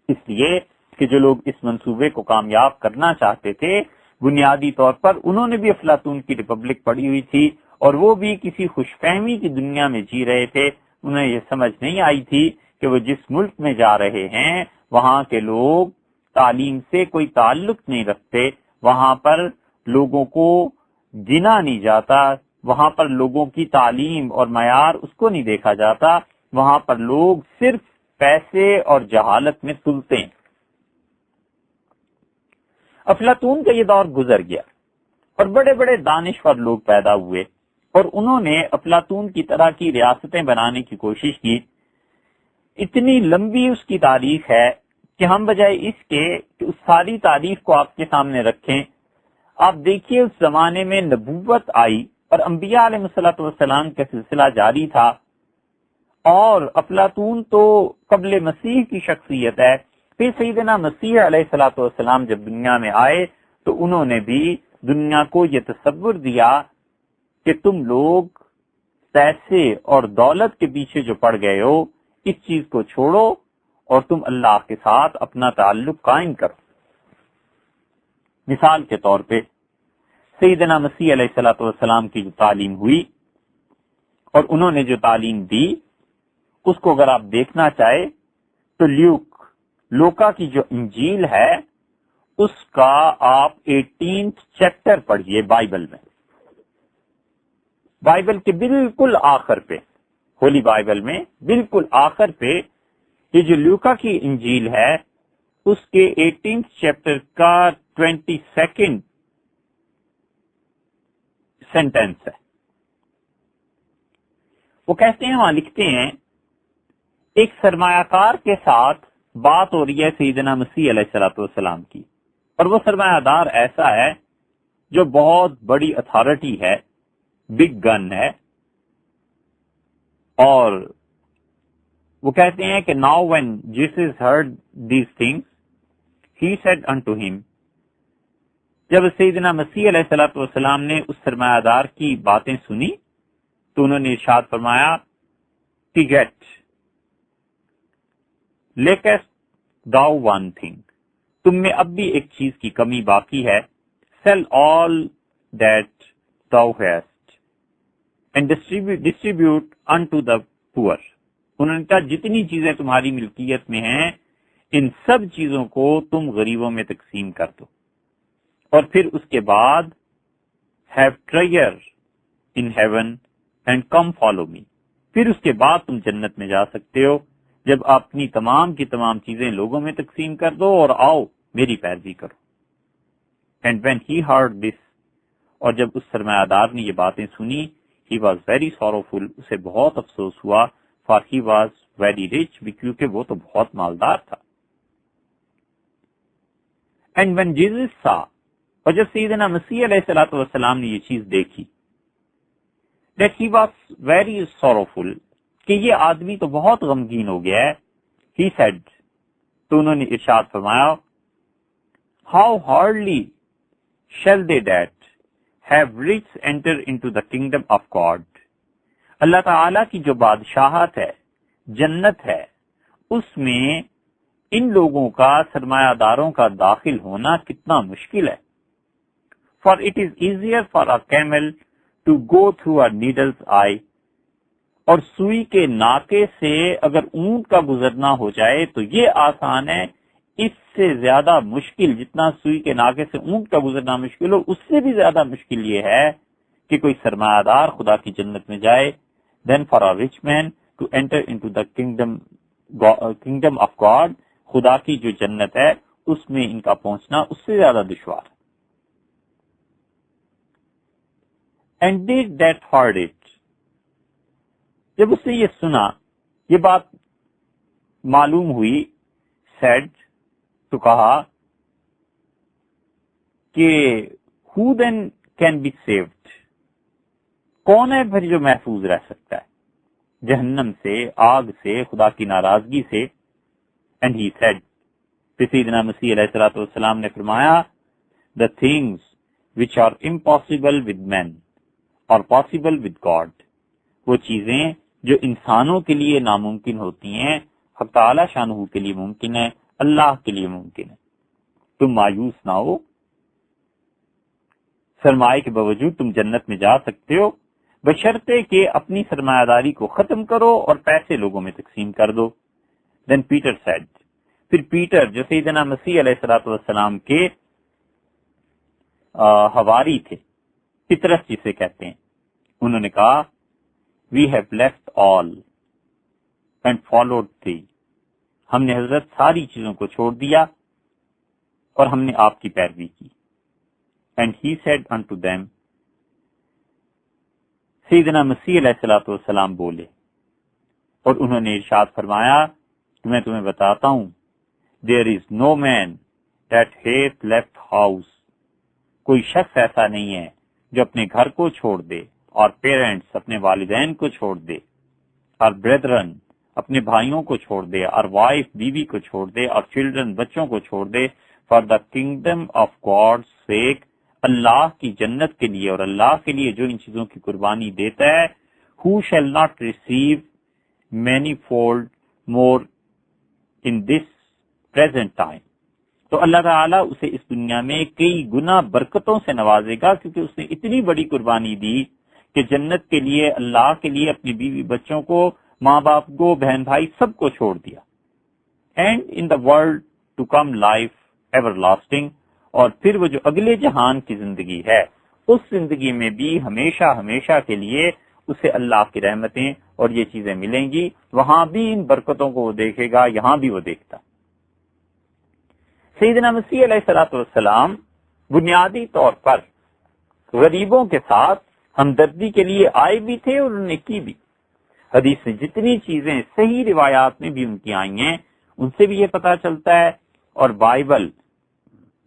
اس لیے کہ جو لوگ اس منصوبے کو کامیاب کرنا چاہتے تھے بنیادی طور پر انہوں نے بھی افلاطون کی ریپبلک پڑھی ہوئی تھی، اور وہ بھی کسی خوش فہمی کی دنیا میں جی رہے تھے، انہیں یہ سمجھ نہیں آئی تھی کہ وہ جس ملک میں جا رہے ہیں وہاں کے لوگ تعلیم سے کوئی تعلق نہیں رکھتے، وہاں پر لوگوں کو گنا نہیں جاتا، وہاں پر لوگوں کی تعلیم اور معیار اس کو نہیں دیکھا جاتا، وہاں پر لوگ صرف پیسے اور جہالت میں تلتے ہیں۔ افلاطون کا یہ دور گزر گیا اور بڑے بڑے دانشور لوگ پیدا ہوئے اور انہوں نے افلاطون کی طرح کی ریاستیں بنانے کی کوشش کی۔ اتنی لمبی اس کی تاریخ ہے کہ ہم بجائے اس کے کہ اس ساری تاریخ کو آپ کے سامنے رکھیں، آپ دیکھیے اس زمانے میں نبوت آئی اور انبیاء علیہ الصلوۃ والسلام کا سلسلہ جاری تھا، اور افلاطون تو قبل مسیح کی شخصیت ہے۔ پھر سیدنا مسیح علیہ الصلوۃ والسلام جب دنیا میں آئے تو انہوں نے بھی دنیا کو یہ تصور دیا کہ تم لوگ پیسے اور دولت کے پیچھے جو پڑ گئے ہو، اس چیز کو چھوڑو اور تم اللہ کے ساتھ اپنا تعلق قائم کرو۔ مثال کے طور پہ سیدنا مسیح علیہ الصلوۃ والسلام کی جو تعلیم ہوئی اور انہوں نے جو تعلیم دی، اس کو اگر آپ دیکھنا چاہے تو لوکا کی جو انجیل ہے اس کا آپ 18 چیپٹر پڑھیے بائبل میں، بائبل کے بالکل آخر پہ، ہولی بائبل میں بالکل آخر پہ یہ جو لوکا کی انجیل ہے اس کے 18 چیپٹر کا 22 سینٹینس ہے۔ وہ کہتے ہیں، وہاں لکھتے ہیں، ایک سرمایہ کار کے ساتھ بات ہو رہی ہے سیدنا مسیح علیہ الصلوۃ والسلام کی، اور وہ سرمایہ دار ایسا ہے جو بہت بڑی اتھارٹی ہے، بگ گن ہے، اور وہ کہتے ہیں کہ now when Jesus heard these things he said unto him، جب سیدنا مسیح علیہ الصلوۃ والسلام نے اس سرمایہ دار کی باتیں سنی تو انہوں نے ارشاد فرمایا کہ get lackest thou one thing، تم میں اب بھی ایک چیز کی کمی باقی ہے، sell all that thou hast and distribute unto the poor، انہوں نے کہا جتنی چیزیں تمہاری ملکیت میں ہیں ان سب چیزوں کو تم غریبوں میں تقسیم کر دو، اور پھر اس کے بعد have treasure in heaven and come follow me، پھر اس کے بعد تم جنت میں جا سکتے ہو جب اپنی تمام کی تمام چیزیں لوگوں میں تقسیم کر دو اور آؤ میری پیروی کرو۔ And when he heard this، اور جب اس سرمایہ دار نے یہ باتیں سنی، he was very sorrowful، اسے بہت افسوس ہوا، for he was very rich، کیونکہ وہ تو بہت مالدار تھا۔ And when Jesus saw، اور جب سیدنا مسیح علیہ الصلوۃ والسلام نے یہ چیز دیکھی، that he was very sorrowful، کہ یہ آدمی تو بہت غمگین ہو گیا ہے، he said، تو انہوں نے ارشاد فرمایا how hardly shall they that have rich enter into the kingdom of God، اللہ تعالی کی جو بادشاہت ہے، جنت ہے، اس میں ان لوگوں کا، سرمایہ داروں کا داخل ہونا کتنا مشکل ہے۔ For it is easier for a camel to go through a needle's eye، اور سوئی کے ناکے سے اگر اونٹ کا گزرنا ہو جائے تو یہ آسان ہے، اس سے زیادہ مشکل، جتنا سوئی کے ناکے سے اونٹ کا گزرنا مشکل ہو، اس سے بھی زیادہ مشکل یہ ہے کہ کوئی سرمایہ دار خدا کی جنت میں جائے۔ Then for a rich man to enter into the kingdom of God، خدا کی جو جنت ہے اس میں ان کا پہنچنا اس سے زیادہ دشوار۔ And they that heard it، جب اس نے یہ سنا، یہ بات معلوم ہوئی، said، تو کہا کہ who then can be saved، کون ہے پھر جو محفوظ رہ سکتا ہے جہنم سے، آگ سے، خدا کی ناراضگی سے۔ And he said، پھر سیدنا مسیح علیہ الصلوۃ والسلام نے فرمایا the things which are impossible with men are possible with God، وہ چیزیں جو انسانوں کے لیے ناممکن ہوتی ہیں حق تعالی شانہ کے لیے ممکن ہے، اللہ کے لیے ممکن ہے۔ تم مایوس نہ ہو، سرمایہ کے باوجود تم جنت میں جا سکتے ہو، بشرطے کہ اپنی سرمایہ داری کو ختم کرو اور پیسے لوگوں میں تقسیم کر دو۔ Then Peter said، پھر پیٹر جو سیدنا مسیح علیہ الصلوۃ والسلام کے حواری تھے، پطرس جسے کہتے ہیں، انہوں نے کہا we have left all and followed thee، ہم نے حضرت ساری چیزوں کو چھوڑ دیا اور ہم نے آپ کی پیروی کی. And he said unto them, سیدنا مسیح علیہ الصلوۃ والسلام بولے اور انہوں نے ارشاد فرمایا کہ میں تمہیں بتاتا ہوں, there is no man that hath left house, کوئی شخص ایسا نہیں ہے جو اپنے گھر کو چھوڑ دے, اور پیرنٹس اپنے والدین کو چھوڑ دے, اور brethren اپنے بھائیوں کو چھوڑ دے, اور وائف بیوی کو چھوڑ دے, اور چلڈرن بچوں کو چھوڑ دے, for the kingdom of God's sake, اللہ کی جنت کے لیے اور اللہ کے لیے جو ان چیزوں کی قربانی دیتا ہے, who shall not receive manifold more in this present time, تو اللہ تعالیٰ اسے اس دنیا میں کئی گنا برکتوں سے نوازے گا, کیونکہ اس نے اتنی بڑی قربانی دی کہ جنت کے لیے, اللہ کے لیے اپنی بیوی بچوں کو, ماں باپ کو, بہن بھائی سب کو چھوڑ دیا. And in the world to come life everlasting, اور پھر وہ جو اگلے جہان کی زندگی ہے اس زندگی میں بھی ہمیشہ ہمیشہ کے لیے اسے اللہ کی رحمتیں اور یہ چیزیں ملیں گی. وہاں بھی ان برکتوں کو وہ دیکھے گا, یہاں بھی وہ دیکھتا. سیدنا مسیح علیہ الصلوۃ والسلام بنیادی طور پر غریبوں کے ساتھ ہمدردی کے لیے آئے بھی تھے اور انہوں نے کی بھی. حدیث میں جتنی چیزیں صحیح روایات میں بھی ان کی آئی ہیں ان سے بھی یہ پتہ چلتا ہے, اور بائبل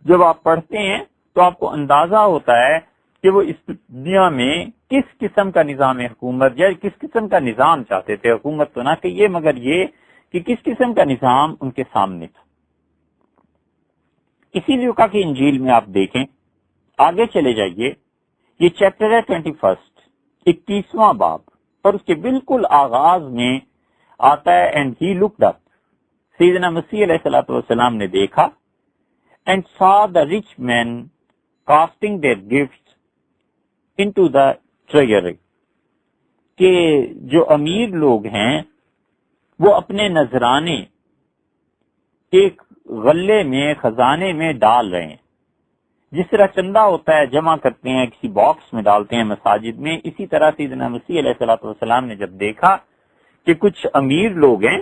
جب آپ پڑھتے ہیں تو آپ کو اندازہ ہوتا ہے کہ وہ اس دنیا میں کس قسم کا نظام حکومت یا کس قسم کا نظام چاہتے تھے. حکومت تو نہ کہیے مگر یہ کہ کس قسم کا نظام ان کے سامنے تھا. اسی لوکا کی انجیل میں آپ دیکھیں, آگے چلے جائیے, یہ چیپٹر ہے 21 21واں باب, اور اس کے بالکل آغاز میں آتا ہے اینڈ ہی لکڈ اپ, سیدنا مسیح علیہ الصلوۃ والسلام نے دیکھا, and saw the rich men casting their gifts into the treasury, کہ جو امیر لوگ ہیں وہ اپنے نذرانے ایک غلے میں, خزانے میں ڈال رہے ہیں. جس طرح چندہ ہوتا ہے جمع کرتے ہیں کسی باکس میں ڈالتے ہیں مساجد میں, اسی طرح سیدنا مسیح علیہ الصلوۃ والسلام نے جب دیکھا کہ کچھ امیر لوگ ہیں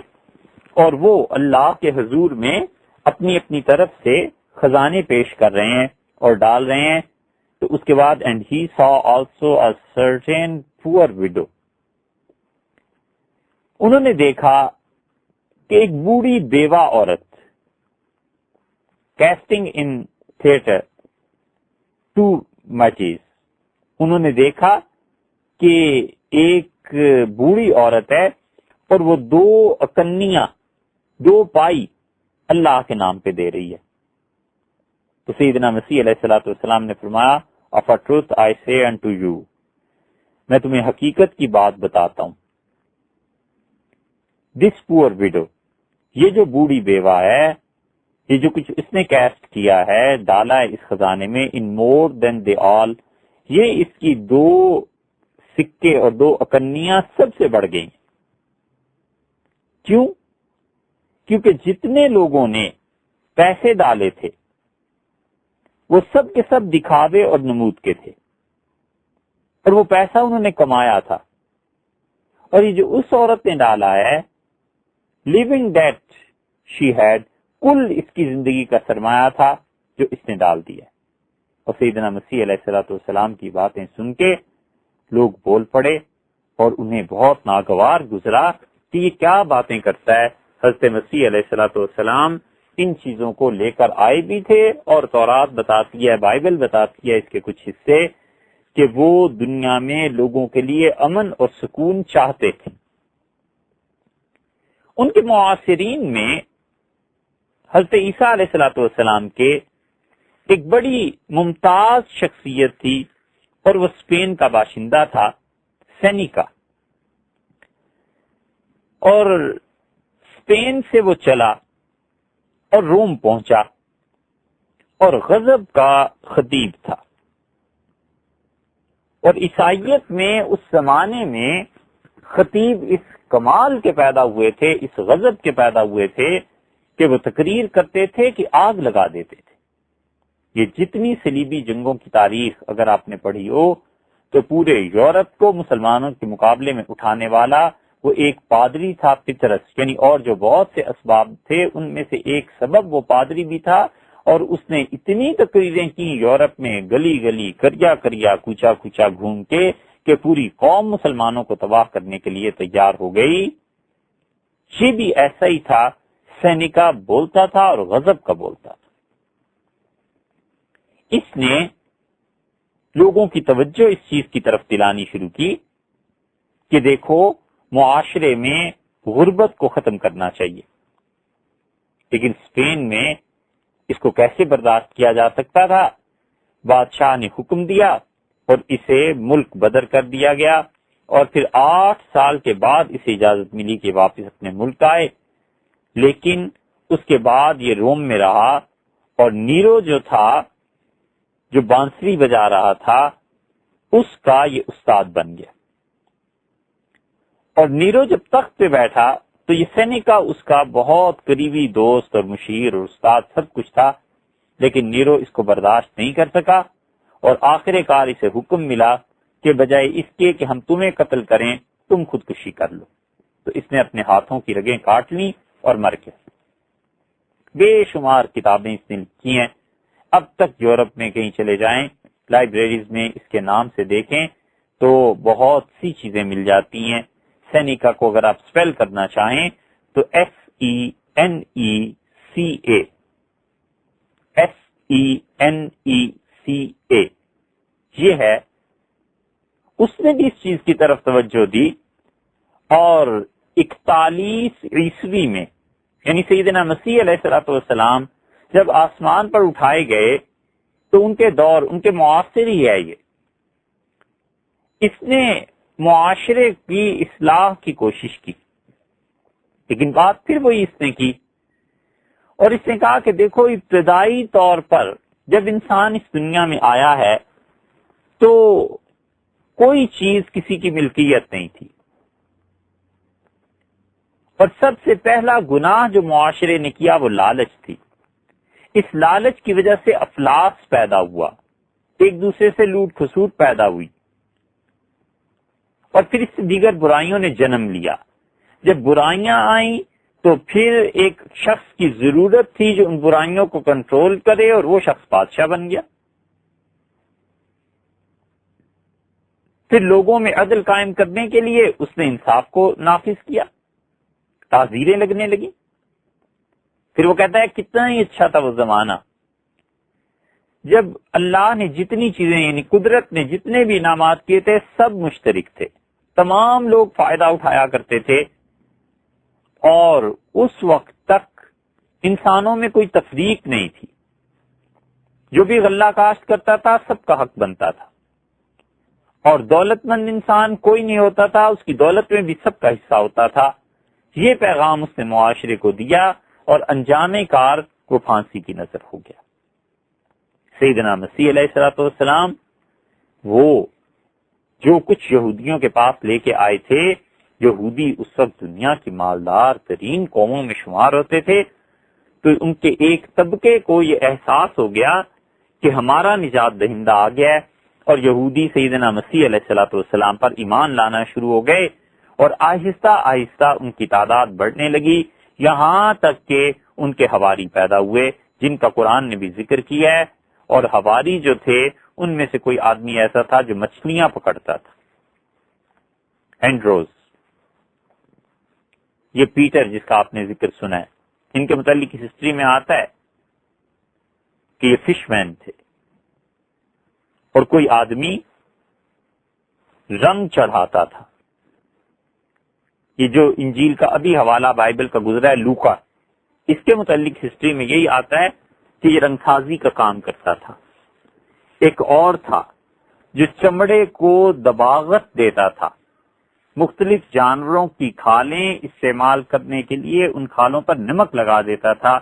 اور وہ اللہ کے حضور میں اپنی اپنی طرف سے خزانے پیش کر رہے ہیں اور ڈال رہے ہیں, تو اس کے بعد اینڈ ہی سا آلسو اے سرٹین پور وڈو, انہوں نے دیکھا کہ ایک بوڑھی بیوہ عورت, casting in thither two mites, انہوں نے دیکھا کہ ایک بوڑھی عورت ہے اور وہ 2 اکنیاں 2 پائی اللہ کے نام پہ دے رہی ہے. تو سیدنا مسیح علیہ الصلوۃ والسلام نے فرمایا of a truth I say unto you, میں تمہیں حقیقت کی بات بتاتا ہوں, this poor widow, یہ جو بوڑھی بیوہ ہے, یہ جو کچھ اس نے کیسٹ کیا ہے, ڈالا ہے اس خزانے میں, in more than they all, یہ اس کی 2 سکے اور 2 اکنیاں سب سے بڑھ گئیں. کیوں؟ کیونکہ جتنے لوگوں نے پیسے ڈالے تھے وہ سب کے سب دکھاوے اور نمود کے تھے, اور وہ پیسہ انہوں نے کمایا تھا. اور یہ جو اس عورت نے ڈالا ہے, لیونگ دیٹ شی ہیڈ, کل اس کی زندگی کا سرمایہ تھا جو اس نے ڈال دیا. اور سیدنا مسیح علیہ الصلوۃ والسلام کی باتیں سن کے لوگ بول پڑے اور انہیں بہت ناگوار گزرا کہ یہ کیا باتیں کرتا ہے. حضرت مسیح علیہ الصلوۃ والسلام ان چیزوں کو لے کر آئے بھی تھے, اور تورات بتاتی ہے, بائبل بتاتی ہے اس کے کچھ حصے, کہ وہ دنیا میں لوگوں کے لیے امن اور سکون چاہتے تھے. ان کے معاصرین میں حضرت عیسیٰ علیہ الصلوۃ والسلام کے ایک بڑی ممتاز شخصیت تھی, اور وہ اسپین کا باشندہ تھا, سینیکا. اور اسپین سے وہ چلا اور روم پہنچا, اور غضب کا خطیب تھا. اور عیسائیت میں اس زمانے میں خطیب اس کمال کے پیدا ہوئے تھے, اس غضب کے پیدا ہوئے تھے کہ وہ تقریر کرتے تھے کہ آگ لگا دیتے تھے. یہ جتنی صلیبی جنگوں کی تاریخ اگر آپ نے پڑھی ہو تو پورے یورپ کو مسلمانوں کے مقابلے میں اٹھانے والا وہ ایک پادری تھا پطرس، یعنی اور جو بہت سے اسباب تھے ان میں سے ایک سبب وہ پادری بھی تھا، اور اس نے اتنی تقریریں کی یورپ میں، گلی گلی کریا کریا کوچا کوچا گھوم کے، کہ پوری قوم مسلمانوں کو تباہ کرنے کے لیے تیار ہو گئی۔ یہ بھی ایسا ہی تھا، سینیکا بولتا تھا اور غضب کا بولتا تھا۔ اس نے لوگوں کی توجہ اس چیز کی طرف دلانی شروع کی کہ دیکھو معاشرے میں غربت کو ختم کرنا چاہیے، لیکن اسپین میں اس کو کیسے برداشت کیا جا سکتا تھا؟ بادشاہ نے حکم دیا اور اسے ملک بدر کر دیا گیا، اور پھر 8 سال کے بعد اسے اجازت ملی کہ واپس اپنے ملک آئے، لیکن اس کے بعد یہ روم میں رہا، اور نیرو جو تھا، جو بانسری بجا رہا تھا، اس کا یہ استاد بن گیا۔ اور نیرو جب تخت پہ بیٹھا تو یہ سینیکا اس کا بہت قریبی دوست اور مشیر اور استاد سب کچھ تھا، لیکن نیرو اس کو برداشت نہیں کر سکا، اور آخر کار اسے حکم ملا کہ بجائے اس کے کہ ہم تمہیں قتل کریں، تم خودکشی کر لو۔ تو اس نے اپنے ہاتھوں کی رگیں کاٹ لی اور مر گیا۔ بے شمار کتابیں اس نے لکھی ہیں، اب تک یورپ میں کہیں چلے جائیں، لائبریریز میں اس کے نام سے دیکھیں تو بہت سی چیزیں مل جاتی ہیں۔ سینیکا کو اگر آپ سپیل کرنا چاہیں تو SENECA، SENECA یہ ہے۔ اس نے بھی اس چیز کی طرف توجہ دی، اور 41 عیسوی میں، یعنی سیدنا مسیح علیہ السلام جب آسمان پر اٹھائے گئے تو ان کے دور، ان کے معاصر ہی ہے یہ، اس نے معاشرے کی اصلاح کی کوشش کی، لیکن بات پھر وہی اس نے کی، اور اس نے کہا کہ دیکھو ابتدائی طور پر جب انسان اس دنیا میں آیا ہے تو کوئی چیز کسی کی ملکیت نہیں تھی، اور سب سے پہلا گناہ جو معاشرے نے کیا وہ لالچ تھی۔ اس لالچ کی وجہ سے افلاس پیدا ہوا، ایک دوسرے سے لوٹ کھسوٹ پیدا ہوئی، اور پھر اس سے دیگر برائیوں نے جنم لیا۔ جب برائیاں آئیں تو پھر ایک شخص کی ضرورت تھی جو ان برائیوں کو کنٹرول کرے، اور وہ شخص بادشاہ بن گیا۔ پھر لوگوں میں عدل قائم کرنے کے لیے اس نے انصاف کو نافذ کیا، تعزیریں لگنے لگی۔ پھر وہ کہتا ہے کتنا ہی اچھا تھا وہ زمانہ جب اللہ نے جتنی چیزیں، یعنی قدرت نے جتنے بھی انعامات کیے تھے سب مشترک تھے، تمام لوگ فائدہ اٹھایا کرتے تھے، اور اس وقت تک انسانوں میں کوئی تفریق نہیں تھی۔ جو بھی غلہ کاشت کرتا تھا سب کا حق بنتا تھا، اور دولت مند انسان کوئی نہیں ہوتا تھا، اس کی دولت میں بھی سب کا حصہ ہوتا تھا۔ یہ پیغام اس نے معاشرے کو دیا، اور انجام کار وہ پھانسی کی نظر ہو گیا۔ سیدنا مسیح علیہ السلام وہ جو کچھ یہودیوں کے پاس لے کے آئے تھے، یہودی اس وقت دنیا کی مالدار ترین قوموں میں شمار ہوتے تھے، تو ان کے ایک طبقے کو یہ احساس ہو گیا کہ ہمارا نجات دہندہ آ گیا ہے، اور یہودی سیدنا مسیح علیہ السلام پر ایمان لانا شروع ہو گئے، اور آہستہ آہستہ ان کی تعداد بڑھنے لگی، یہاں تک کہ ان کے حواری پیدا ہوئے جن کا قرآن نے بھی ذکر کیا ہے۔ اور حواری جو تھے ان میں سے کوئی آدمی ایسا تھا جو مچھلیاں پکڑتا تھا، اینڈروز، یہ پیٹر جس کا آپ نے ذکر سنا ہے، ان کے متعلق ہسٹری میں آتا ہے کہ یہ فش مین تھے، اور کوئی آدمی رنگ چڑھاتا تھا۔ یہ جو انجیل کا ابھی حوالہ بائبل کا گزرا ہے لوکا، اس کے متعلق ہسٹری میں یہی آتا ہے کہ یہ رنگ سازی کا کام کرتا تھا۔ ایک اور تھا جو چمڑے کو دباغت دیتا تھا، مختلف جانوروں کی کھالیں استعمال کرنے کے لیے ان کھالوں پر نمک لگا دیتا تھا،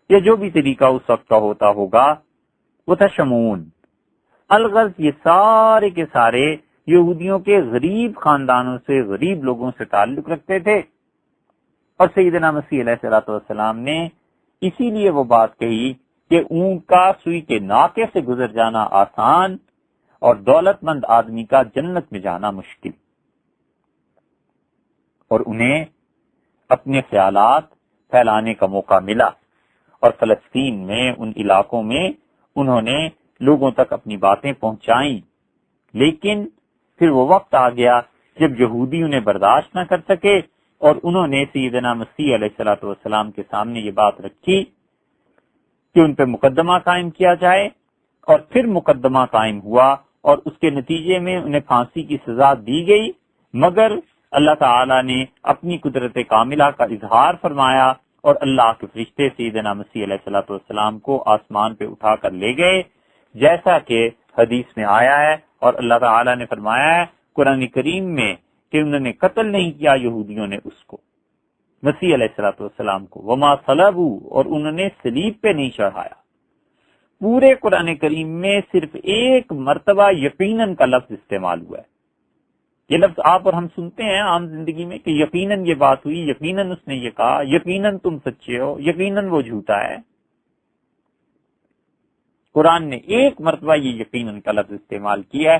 یا جو بھی طریقہ اس وقت کا ہوتا ہوگا، وہ تھا شمون۔ الغرض یہ سارے کے سارے یہودیوں کے غریب خاندانوں سے، غریب لوگوں سے تعلق رکھتے تھے، اور سیدنا مسیح علیہ السلام نے اسی لیے وہ بات کہی کہ اونٹ کا سوئی کے ناکے سے گزر جانا آسان، اور دولت مند آدمی کا جنت میں جانا مشکل۔ اور انہیں اپنے خیالات پھیلانے کا موقع ملا، اور فلسطین میں ان علاقوں میں انہوں نے لوگوں تک اپنی باتیں پہنچائیں، لیکن پھر وہ وقت آ گیا جب یہودی انہیں برداشت نہ کر سکے، اور انہوں نے سیدنا مسیح علیہ الصلوۃ والسلام کے سامنے یہ بات رکھی کہ ان پہ مقدمہ قائم کیا جائے، اور پھر مقدمہ قائم ہوا اور اس کے نتیجے میں انہیں پھانسی کی سزا دی گئی، مگر اللہ تعالی نے اپنی قدرت کاملہ کا اظہار فرمایا اور اللہ کے فرشتے سیدنا مسیح علیہ الصلوۃ والسلام کو آسمان پہ اٹھا کر لے گئے، جیسا کہ حدیث میں آیا ہے، اور اللہ تعالی نے فرمایا ہے قرآن کریم میں کہ انہوں نے قتل نہیں کیا یہودیوں نے اس کو، مسیح علیہ الصلوۃ والسلام کو، وما صلبوا، اور انہوں نے صلیب پہ نہیں چڑھایا۔ پورے قرآن کریم میں صرف ایک مرتبہ یقیناً کا لفظ استعمال ہوا ہے۔ یہ لفظ آپ اور ہم سنتے ہیں عام زندگی میں کہ یقیناً یہ بات ہوئی، یقیناً اس نے یہ کہا، یقیناً تم سچے ہو، یقیناً وہ جھوٹا ہے۔ قرآن نے ایک مرتبہ یہ یقیناً کا لفظ استعمال کیا ہے،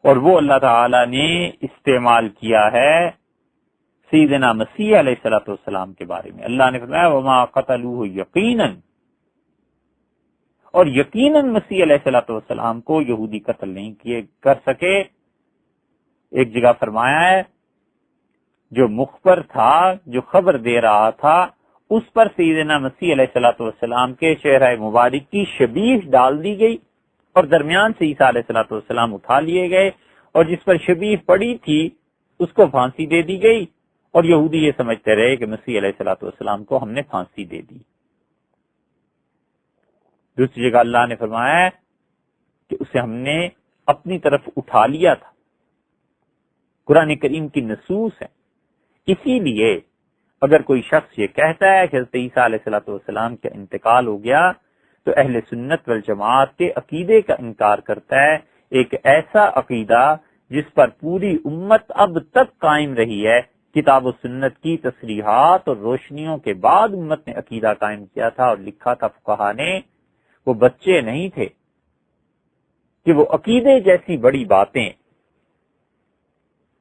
اور وہ اللہ تعالی نے استعمال کیا ہے سیدنا مسیح علیہ الصلوۃ والسلام کے بارے میں۔ اللہ نے فرمایا وما قتلوہ یقیناً، اور یقیناً مسیح علیہ الصلوۃ والسلام کو یہودی قتل نہیں کر سکے۔ ایک جگہ فرمایا ہے جو مخبر تھا، جو خبر دے رہا تھا، اس پر سیدنا مسیح علیہ الصلوۃ والسلام کے چہرہ مبارک کی شبیہ ڈال دی گئی، اور درمیان سے عیسیٰ علیہ الصلوۃ والسلام اٹھا لیے گئے، اور جس پر شبیہ پڑی تھی اس کو پھانسی دے دی گئی، اور یہودی یہ سمجھتے رہے کہ مسیح علیہ الصلوۃ والسلام کو ہم نے پھانسی دے دی۔ دوسری جگہ اللہ نے فرمایا ہے کہ اسے ہم نے اپنی طرف اٹھا لیا تھا۔ قرآن کریم کی نصوص ہے، اسی لیے اگر کوئی شخص یہ کہتا ہے کہ حضرت عیسیٰ علیہ الصلوۃ والسلام کا انتقال ہو گیا تو اہل سنت والجماعت کے عقیدے کا انکار کرتا ہے، ایک ایسا عقیدہ جس پر پوری امت اب تک قائم رہی ہے، کتاب و سنت کی تصریحات اور روشنیوں کے بعد امت نے عقیدہ قائم کیا تھا اور لکھا تھا فقہا نے۔ وہ بچے نہیں تھے کہ وہ عقیدے جیسی بڑی باتیں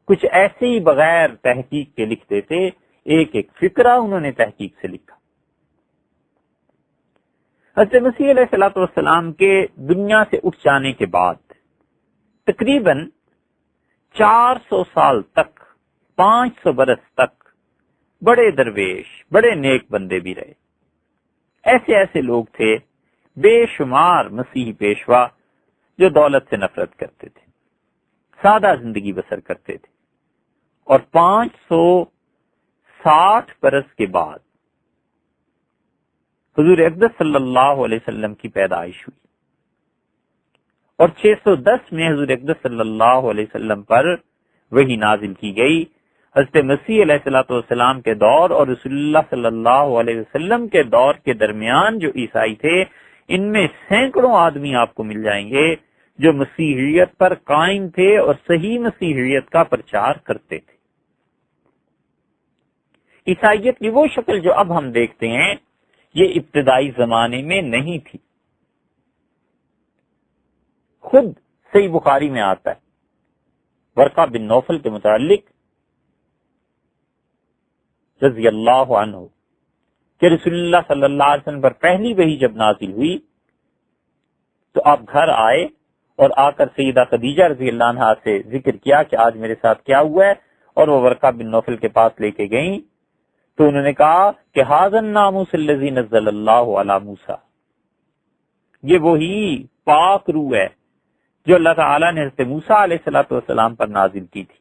کچھ ایسے ہی بغیر تحقیق کے لکھ دیتے، ایک ایک فکرہ انہوں نے تحقیق سے لکھا۔ حضرت مسیح علیہ الصلوۃ والسلام کے دنیا سے اٹھ جانے کے بعد تقریباً 400 سال تک، 500 برس تک بڑے درویش، بڑے نیک بندے بھی رہے۔ ایسے ایسے لوگ تھے بے شمار مسیحی پیشوا جو دولت سے نفرت کرتے تھے، سادہ زندگی بسر کرتے تھے، اور 560 برس کے بعد حضور اقدس صلی اللہ علیہ وسلم کی پیدائش ہوئی، اور 610 میں حضور اقدس صلی اللہ علیہ وسلم پر وحی نازل کی گئی۔ حضرت مسیح علیہ الصلوۃ والسلام کے دور اور رسول اللہ صلی اللہ علیہ وسلم کے دور کے درمیان جو عیسائی تھے، ان میں سینکڑوں آدمی آپ کو مل جائیں گے جو مسیحیت پر قائم تھے اور صحیح مسیحیت کا پرچار کرتے تھے۔ عیسائیت کی وہ شکل جو اب ہم دیکھتے ہیں یہ ابتدائی زمانے میں نہیں تھی۔ خود صحیح بخاری میں آتا ہے ورقہ بن نوفل کے متعلق رضی اللہ عنہ کہ رسول اللہ صلی اللہ علیہ وسلم پر پہلی وحی جب نازل ہوئی تو آپ گھر آئے اور آ کر سیدہ خدیجہ رضی اللہ عنہا سے ذکر کیا کہ آج میرے ساتھ کیا ہوا ہے، اور وہ ورقہ بن نوفل کے پاس لے کے گئیں تو انہوں نے کہا کہ ھذا الناموس الذی نزل اللہ علی موسیٰ، یہ وہی پاک روح ہے جو اللہ تعالیٰ نے حضرت موسیٰ علیہ الصلوۃ والسلام پر نازل کی تھی۔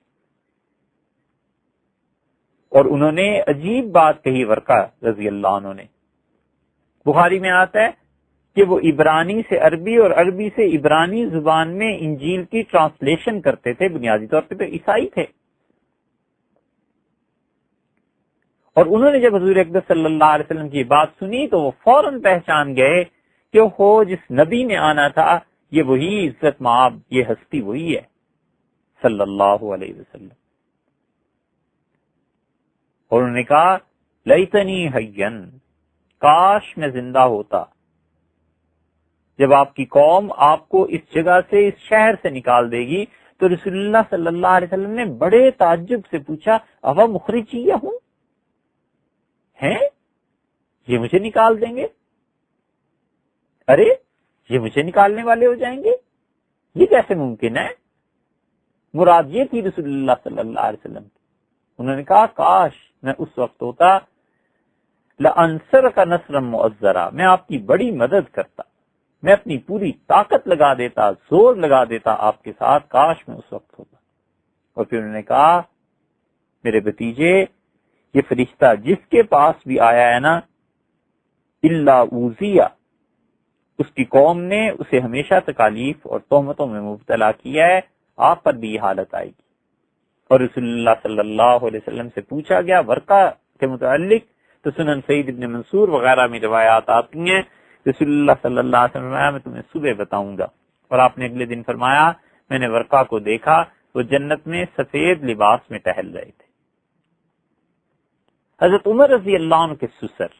اور انہوں نے عجیب بات کہی ورقہ رضی اللہ عنہ نے، بخاری میں آتا ہے کہ وہ عبرانی سے عربی اور عربی سے عبرانی زبان میں انجیل کی ٹرانسلیشن کرتے تھے، بنیادی طور پہ تو عیسائی تھے۔ اور انہوں نے جب حضور اقدس صلی اللہ علیہ وسلم کی بات سنی تو وہ فوراً پہچان گئے کہ ہو جس نبی نے آنا تھا یہ وہی عزت مآب، یہ ہستی وہی ہے صلی اللہ علیہ وسلم۔ اور انہوں نے کہا لیتنی حیّن، کاش میں زندہ ہوتا جب آپ کی قوم آپ کو اس جگہ سے، اس شہر سے نکال دے گی تو رسول اللہ صلی اللہ علیہ وسلم نے بڑے تعجب سے پوچھا اوا مخرجیہ ہوں ہیں، یہ مجھے نکال دیں گے؟ ارے یہ مجھے نکالنے والے ہو جائیں گے، یہ کیسے ممکن ہے؟ مراد یہ تھی رسول اللہ صلی اللہ علیہ وسلم کی۔ انہوں نے کہا کاش میں اس وقت ہوتا لَأَنصَرَكَ نَصْرًا مُؤَزَّرًا، میں آپ کی بڑی مدد کرتا، میں اپنی پوری طاقت لگا دیتا، زور لگا دیتا آپ کے ساتھ، کاش میں اس وقت ہوتا۔ اور پھر انہوں نے کہا میرے بھتیجے، یہ فرشتہ جس کے پاس بھی آیا ہے نا الا اوذیہ، اس کی قوم نے اسے ہمیشہ تکالیف اور تہمتوں میں مبتلا کیا ہے، آپ پر بھی یہ حالت آئے گی۔ اور رسول اللہ صلی اللہ علیہ وسلم سے پوچھا گیا ورقہ کے متعلق، تو سنن سعید ابن منصور وغیرہ میں روایات آتی ہیں، رسول اللہ صلی اللہ علیہ وسلم فرمایا میں تمہیں صبح بتاؤں گا۔ اور آپ نے اگلے دن فرمایا میں نے ورقہ کو دیکھا، وہ جنت میں سفید لباس میں ٹہل رہے تھے۔ حضرت عمر رضی اللہ عنہ کے سسر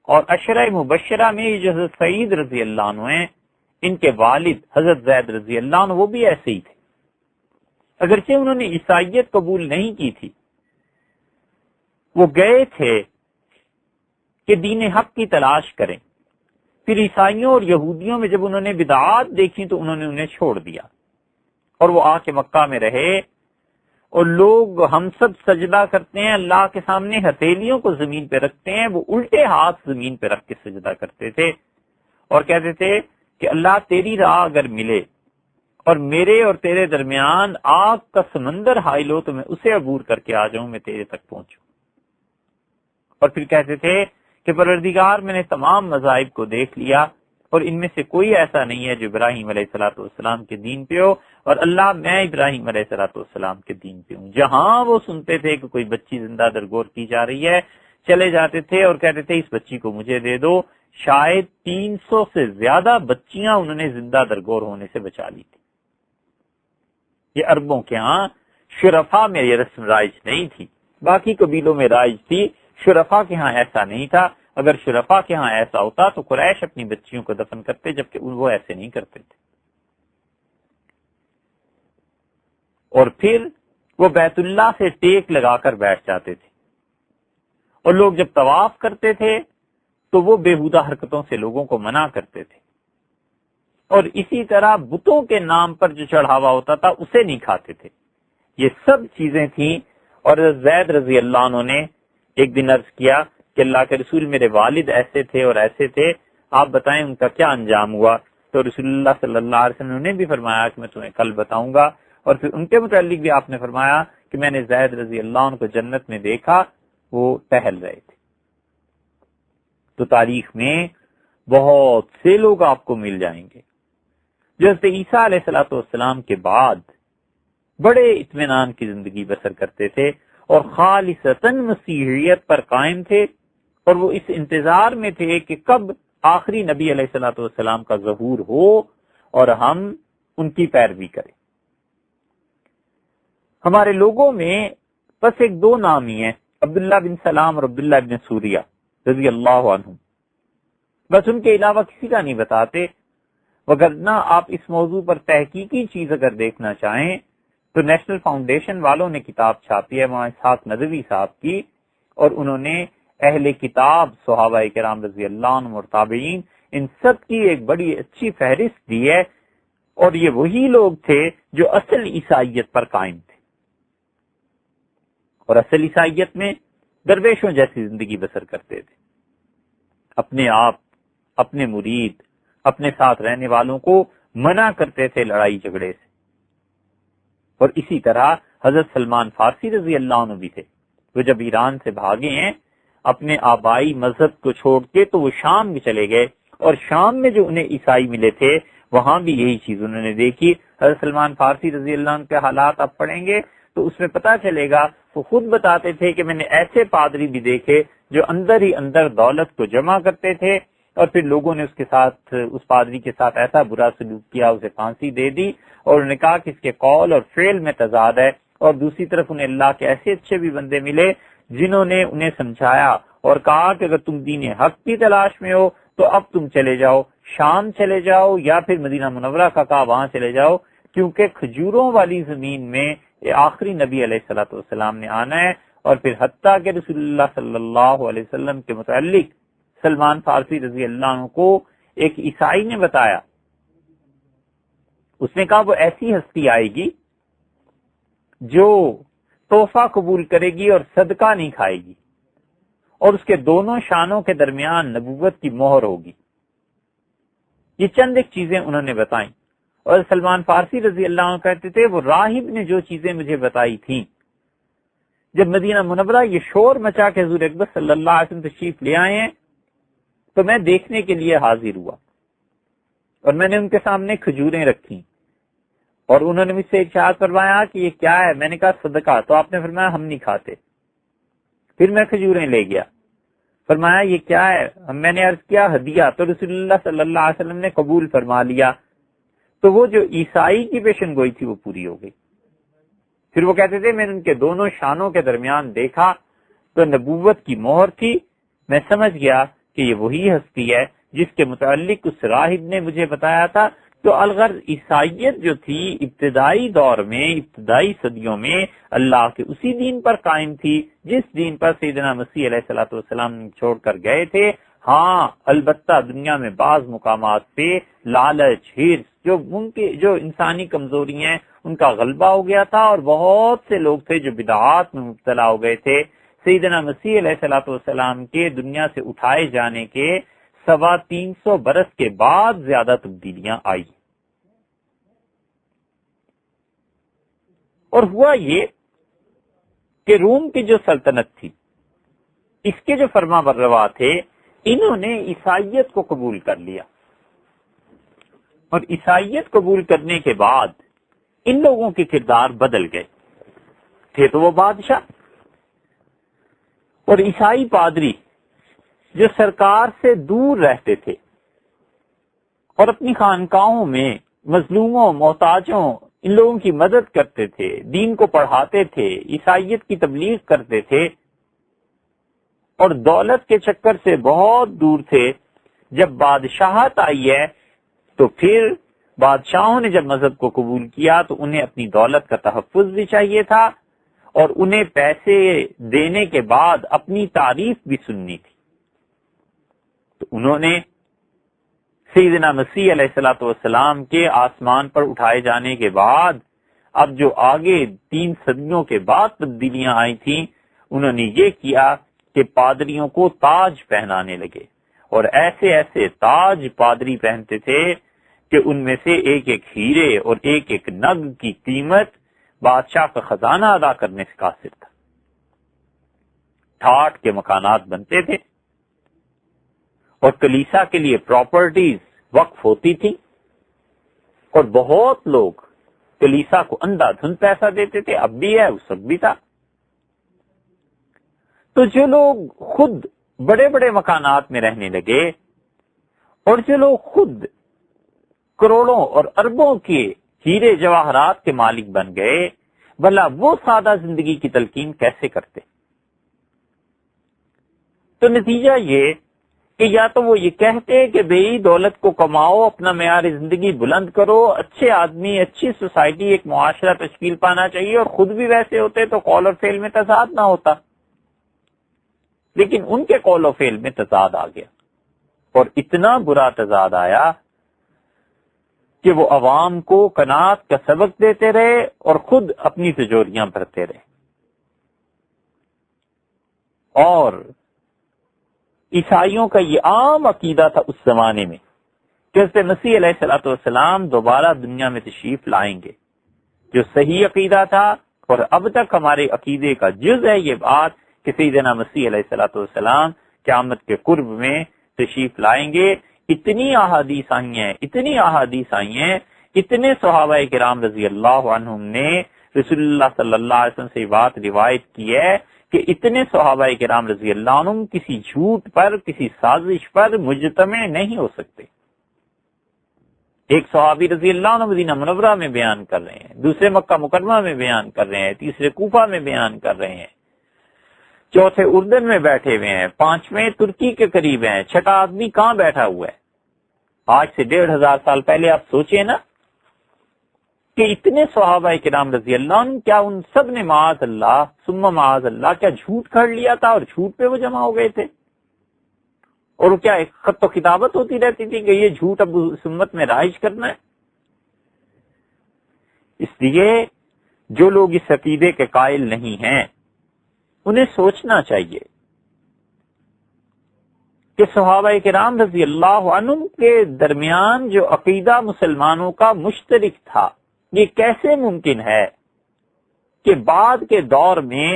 اور عشرہ مبشرہ میں جو حضرت سعید رضی اللہ عنہ ہیں، ان کے والد حضرت زید رضی اللہ عنہ وہ بھی ایسے ہی تھے، اگرچہ انہوں نے عیسائیت قبول نہیں کی تھی، وہ گئے تھے کہ دین حق کی تلاش کریں، پھر عیسائیوں اور یہودیوں میں جب انہوں نے بدعات دیکھی تو انہوں نے انہیں چھوڑ دیا، اور وہ آ کے مکہ میں رہے، اور لوگ ہم سب سجدہ کرتے ہیں اللہ کے سامنے، ہتھیلیوں کو زمین پہ رکھتے ہیں، وہ الٹے ہاتھ زمین پہ رکھ کے سجدہ کرتے تھے اور کہتے تھے کہ اللہ تیری راہ اگر ملے اور میرے اور تیرے درمیان آگ کا سمندر حائل ہو تو میں اسے عبور کر کے آ جاؤں، میں تیرے تک پہنچوں۔ اور پھر کہتے تھے کہ پروردگار میں نے تمام مذاہب کو دیکھ لیا اور ان میں سے کوئی ایسا نہیں ہے جو ابراہیم علیہ الصلوۃ والسلام کے دین پہ ہو، اور اللہ میں ابراہیم علیہ الصلوۃ والسلام کے دین پہ ہوں۔ جہاں وہ سنتے تھے کہ کوئی بچی زندہ درگور کی جا رہی ہے، چلے جاتے تھے اور کہتے تھے اس بچی کو مجھے دے دو۔ شاید 300 سے زیادہ بچیاں انہوں نے زندہ درگور ہونے سے بچا لی تھی۔ یہ عربوں کے ہاں شرفا میں یہ رسم رائج نہیں تھی، باقی قبیلوں میں رائج تھی، شرفا کے ہاں ایسا نہیں تھا۔ اگر شرفا کے ہاں ایسا ہوتا تو قریش اپنی بچیوں کو دفن کرتے، جبکہ وہ ایسے نہیں کرتے تھے۔ اور پھر وہ بیت اللہ سے ٹیک لگا کر بیٹھ جاتے تھے، اور لوگ جب طواف کرتے تھے تو وہ بےہودہ حرکتوں سے لوگوں کو منع کرتے تھے، اور اسی طرح بتوں کے نام پر جو چڑھاوا ہوتا تھا اسے نہیں کھاتے تھے۔ یہ سب چیزیں تھیں۔ اور زید رضی اللہ عنہ نے ایک دن عرض کیا کہ اللہ کے رسول میرے والد ایسے تھے اور ایسے تھے، آپ بتائیں ان کا کیا انجام ہوا؟ تو رسول اللہ صلی اللہ علیہ وسلم نے بھی فرمایا کہ میں تمہیں کل بتاؤں گا، اور پھر ان کے متعلق بھی آپ نے فرمایا کہ میں نے زید رضی اللہ عنہ کو جنت میں دیکھا، وہ ٹہل رہے تھے۔ تو تاریخ میں بہت سے لوگ آپ کو مل جائیں گے جو حضرت عیسیٰ علیہ الصلوۃ والسلام کے بعد بڑے اطمینان کی زندگی بسر کرتے تھے اور خالصتاً مسیحیت پر قائم تھے، اور وہ اس انتظار میں تھے کہ کب آخری نبی علیہ الصلوۃ والسلام کا ظہور ہو اور ہم ان کی پیروی کریں۔ ہمارے لوگوں میں بس ایک دو نام ہی ہیں، عبداللہ بن سلام اور عبداللہ بن سوریہ رضی اللہ عنہ، بس ان کے علاوہ کسی کا نہیں بتاتے۔ وگرنہ آپ اس موضوع پر تحقیقی چیز اگر دیکھنا چاہیں تو نیشنل فاؤنڈیشن والوں نے کتاب چھاپی ہے مولانا اسحاق ندوی صاحب کی، اور انہوں نے اہل کتاب صحابہ کرام رضی اللہ عنہم اور تابعین ان سب کی ایک بڑی اچھی فہرست دی ہے، اور یہ وہی لوگ تھے جو اصل عیسائیت پر قائم تھے، اور اصل عیسائیت میں درویشوں جیسی زندگی بسر کرتے تھے، اپنے آپ، اپنے مرید، اپنے ساتھ رہنے والوں کو منع کرتے تھے لڑائی جھگڑے سے۔ اور اسی طرح حضرت سلمان فارسی رضی اللہ عنہ بھی تھے، وہ جب ایران سے بھاگے ہیں اپنے آبائی مذہب کو چھوڑ کے تو وہ شام میں چلے گئے، اور شام میں جو انہیں عیسائی ملے تھے وہاں بھی یہی چیز انہوں نے دیکھی۔ حضرت سلمان فارسی رضی اللہ عنہ کے حالات آپ پڑھیں گے تو اس میں پتہ چلے گا، وہ خود بتاتے تھے کہ میں نے ایسے پادری بھی دیکھے جو اندر ہی اندر دولت کو جمع کرتے تھے، اور پھر لوگوں نے اس پادری کے ساتھ ایسا برا سلوک کیا، اسے پھانسی دے دی، اور انہوں نے کہا کہ اس کے قول اور فعل میں تضاد ہے۔ اور دوسری طرف انہیں اللہ کے ایسے اچھے بھی بندے ملے جنہوں نے انہیں سمجھایا اور کہا کہ اگر تم دین حق کی تلاش میں ہو تو اب تم چلے جاؤ شام چلے جاؤ یا پھر مدینہ منورہ کا کہا وہاں چلے جاؤ، کیونکہ کھجوروں والی زمین میں آخری نبی علیہ الصلوۃ والسلام نے آنا ہے۔ اور پھر حتیٰ کہ رسول اللہ صلی اللہ علیہ وسلم کے متعلق سلمان فارسی رضی اللہ عنہ کو ایک عیسائی نے بتایا، اس نے کہا وہ ایسی ہستی آئے گی جو تحفہ قبول کرے گی اور صدقہ نہیں کھائے گی، اور اس کے دونوں شانوں کے درمیان نبوت کی مہر ہوگی۔ یہ چند ایک چیزیں انہوں نے بتائیں، اور سلمان فارسی رضی اللہ عنہ کہتے تھے وہ راہب نے جو چیزیں مجھے بتائی تھیں، جب مدینہ منورہ یہ شور مچا کے حضور اکبر صلی اللہ علیہ وسلم تشریف لے آئے ہیں تو میں دیکھنے کے لیے حاضر ہوا، اور میں نے ان کے سامنے کھجوریں رکھی، اور انہوں نے مجھ سے ارشاد فرمایا کہ یہ کیا ہے؟ میں نے کہا صدقہ، تو آپ نے فرمایا ہم نہیں کھاتے۔ پھر میں کھجوریں لے گیا، فرمایا یہ کیا ہے؟ میں نے عرض کیا ہدیہ، تو رسول اللہ صلی اللہ علیہ وسلم نے قبول فرما لیا۔ تو وہ جو عیسائی کی پیشن گوئی تھی وہ پوری ہو گئی۔ پھر وہ کہتے تھے میں نے ان کے دونوں شانوں کے درمیان دیکھا تو نبوت کی مہر تھی، میں سمجھ گیا کہ یہ وہی ہستی ہے جس کے متعلق اس راہب نے مجھے بتایا تھا۔ تو الغرض عیسائیت جو تھی ابتدائی دور میں، ابتدائی صدیوں میں اللہ کے اسی دین پر قائم تھی جس دین پر سیدنا مسیح علیہ الصلوۃ والسلام چھوڑ کر گئے تھے۔ ہاں البتہ دنیا میں بعض مقامات پہ لالچ، ہرس، جو انسانی کمزوری ہیں ان کا غلبہ ہو گیا تھا، اور بہت سے لوگ تھے جو بدعات میں مبتلا ہو گئے تھے۔ سیدنا مسیح علیہ الصلوۃ والسلام کے دنیا سے اٹھائے جانے کے 350 برس کے بعد زیادہ تبدیلیاں آئی، اور ہوا یہ کہ روم کی جو سلطنت تھی، اس کے جو فرما برروا تھے، انہوں نے عیسائیت کو قبول کر لیا، اور عیسائیت قبول کرنے کے بعد ان لوگوں کے کردار بدل گئے تھے۔ تو وہ بادشاہ اور عیسائی پادری جو سرکار سے دور رہتے تھے اور اپنی خانقاہوں میں مظلوموں، محتاجوں، ان لوگوں کی مدد کرتے تھے، دین کو پڑھاتے تھے، عیسائیت کی تبلیغ کرتے تھے، اور دولت کے چکر سے بہت دور تھے۔ جب بادشاہت آئی ہے تو پھر بادشاہوں نے جب مذہب کو قبول کیا تو انہیں اپنی دولت کا تحفظ بھی چاہیے تھا، اور انہیں پیسے دینے کے بعد اپنی تعریف بھی سننی تھی۔ تو انہوں نے سیدنا مسیح علیہ الصلوۃ والسلام کے آسمان پر اٹھائے جانے کے بعد اب جو آگے 3 صدیوں کے بعد تبدیلیاں آئی تھیں، انہوں نے یہ کیا کہ پادریوں کو تاج پہنانے لگے، اور ایسے ایسے تاج پادری پہنتے تھے کہ ان میں سے ایک ایک ہیرے اور ایک ایک نگ کی قیمت بادشاہ کا خزانہ ادا کرنے سے قاصر تھا۔ ٹھاٹ کے مکانات بنتے تھے، اور کلیسا کے لیے پراپرٹیز وقف ہوتی تھی، اور بہت لوگ کلیسا کو اندھا دھند پیسہ دیتے تھے، اب بھی ہے، اس وقت بھی تھا۔ تو جو لوگ خود بڑے بڑے مکانات میں رہنے لگے، اور جو لوگ خود کروڑوں اور اربوں کے ہیرے جواہرات کے مالک بن گئے، بھلا وہ سادہ زندگی کی تلقین کیسے کرتے؟ تو نتیجہ یہ کہ یا تو وہ یہ کہتے کہ بھئی دولت کو کماؤ، اپنا معیار زندگی بلند کرو، اچھے آدمی، اچھی سوسائٹی، ایک معاشرہ تشکیل پانا چاہیے، اور خود بھی ویسے ہوتے تو قول اور فعل میں تضاد نہ ہوتا۔ لیکن ان کے قول و فعل میں تضاد آ گیا، اور اتنا برا تضاد آیا کہ وہ عوام کو قناعت کا سبق دیتے رہے اور خود اپنی تجوریاں بھرتے رہے۔ اور عیسائیوں کا یہ عام عقیدہ تھا اس زمانے میں کہ حضرت مسیح علیہ الصلوۃ والسلام دوبارہ دنیا میں تشریف لائیں گے، جو صحیح عقیدہ تھا، اور اب تک ہمارے عقیدے کا جز ہے یہ بات کہ سیدنا مسیح علیہ الصلوۃ والسلام قیامت کے قرب میں تشریف لائیں گے۔ اتنی احادیث آئی ہیں، اتنے صحابہ کرام رضی اللہ عنہم نے رسول اللہ صلی اللہ علیہ وسلم سے بات روایت کی ہے کہ اتنے صحابہ کرام رضی اللہ عنہم کسی جھوٹ پر، کسی سازش پر مجتمع نہیں ہو سکتے۔ ایک صحابی رضی اللہ عنہ مدینہ منورہ میں بیان کر رہے ہیں، دوسرے مکہ مکرمہ میں بیان کر رہے ہیں، تیسرے کوفہ میں بیان کر رہے ہیں، چوتھے اردن میں بیٹھے ہوئے ہیں، 5ویں ترکی کے قریب ہیں، 6واں آدمی کہاں بیٹھا ہوا ہے؟ آج سے 1500 سال پہلے آپ سوچیں نا کہ اتنے صحابہ کرام رضی اللہ عنہ، کیا ان سب نے معاذ اللہ ثم معاذ اللہ کیا جھوٹ کھڑ لیا تھا اور جھوٹ پہ وہ جمع ہو گئے تھے؟ اور وہ کیا ایک خط و کتابت ہوتی رہتی تھی کہ یہ جھوٹ اب سمت میں رائج کرنا ہے؟ اس لیے جو لوگ اس عقیدے کے قائل نہیں ہیں انہیں سوچنا چاہیے کہ صحابہ کرام رضی اللہ عنہم کے درمیان جو عقیدہ مسلمانوں کا مشترک تھا، یہ کیسے ممکن ہے کہ بعد کے دور میں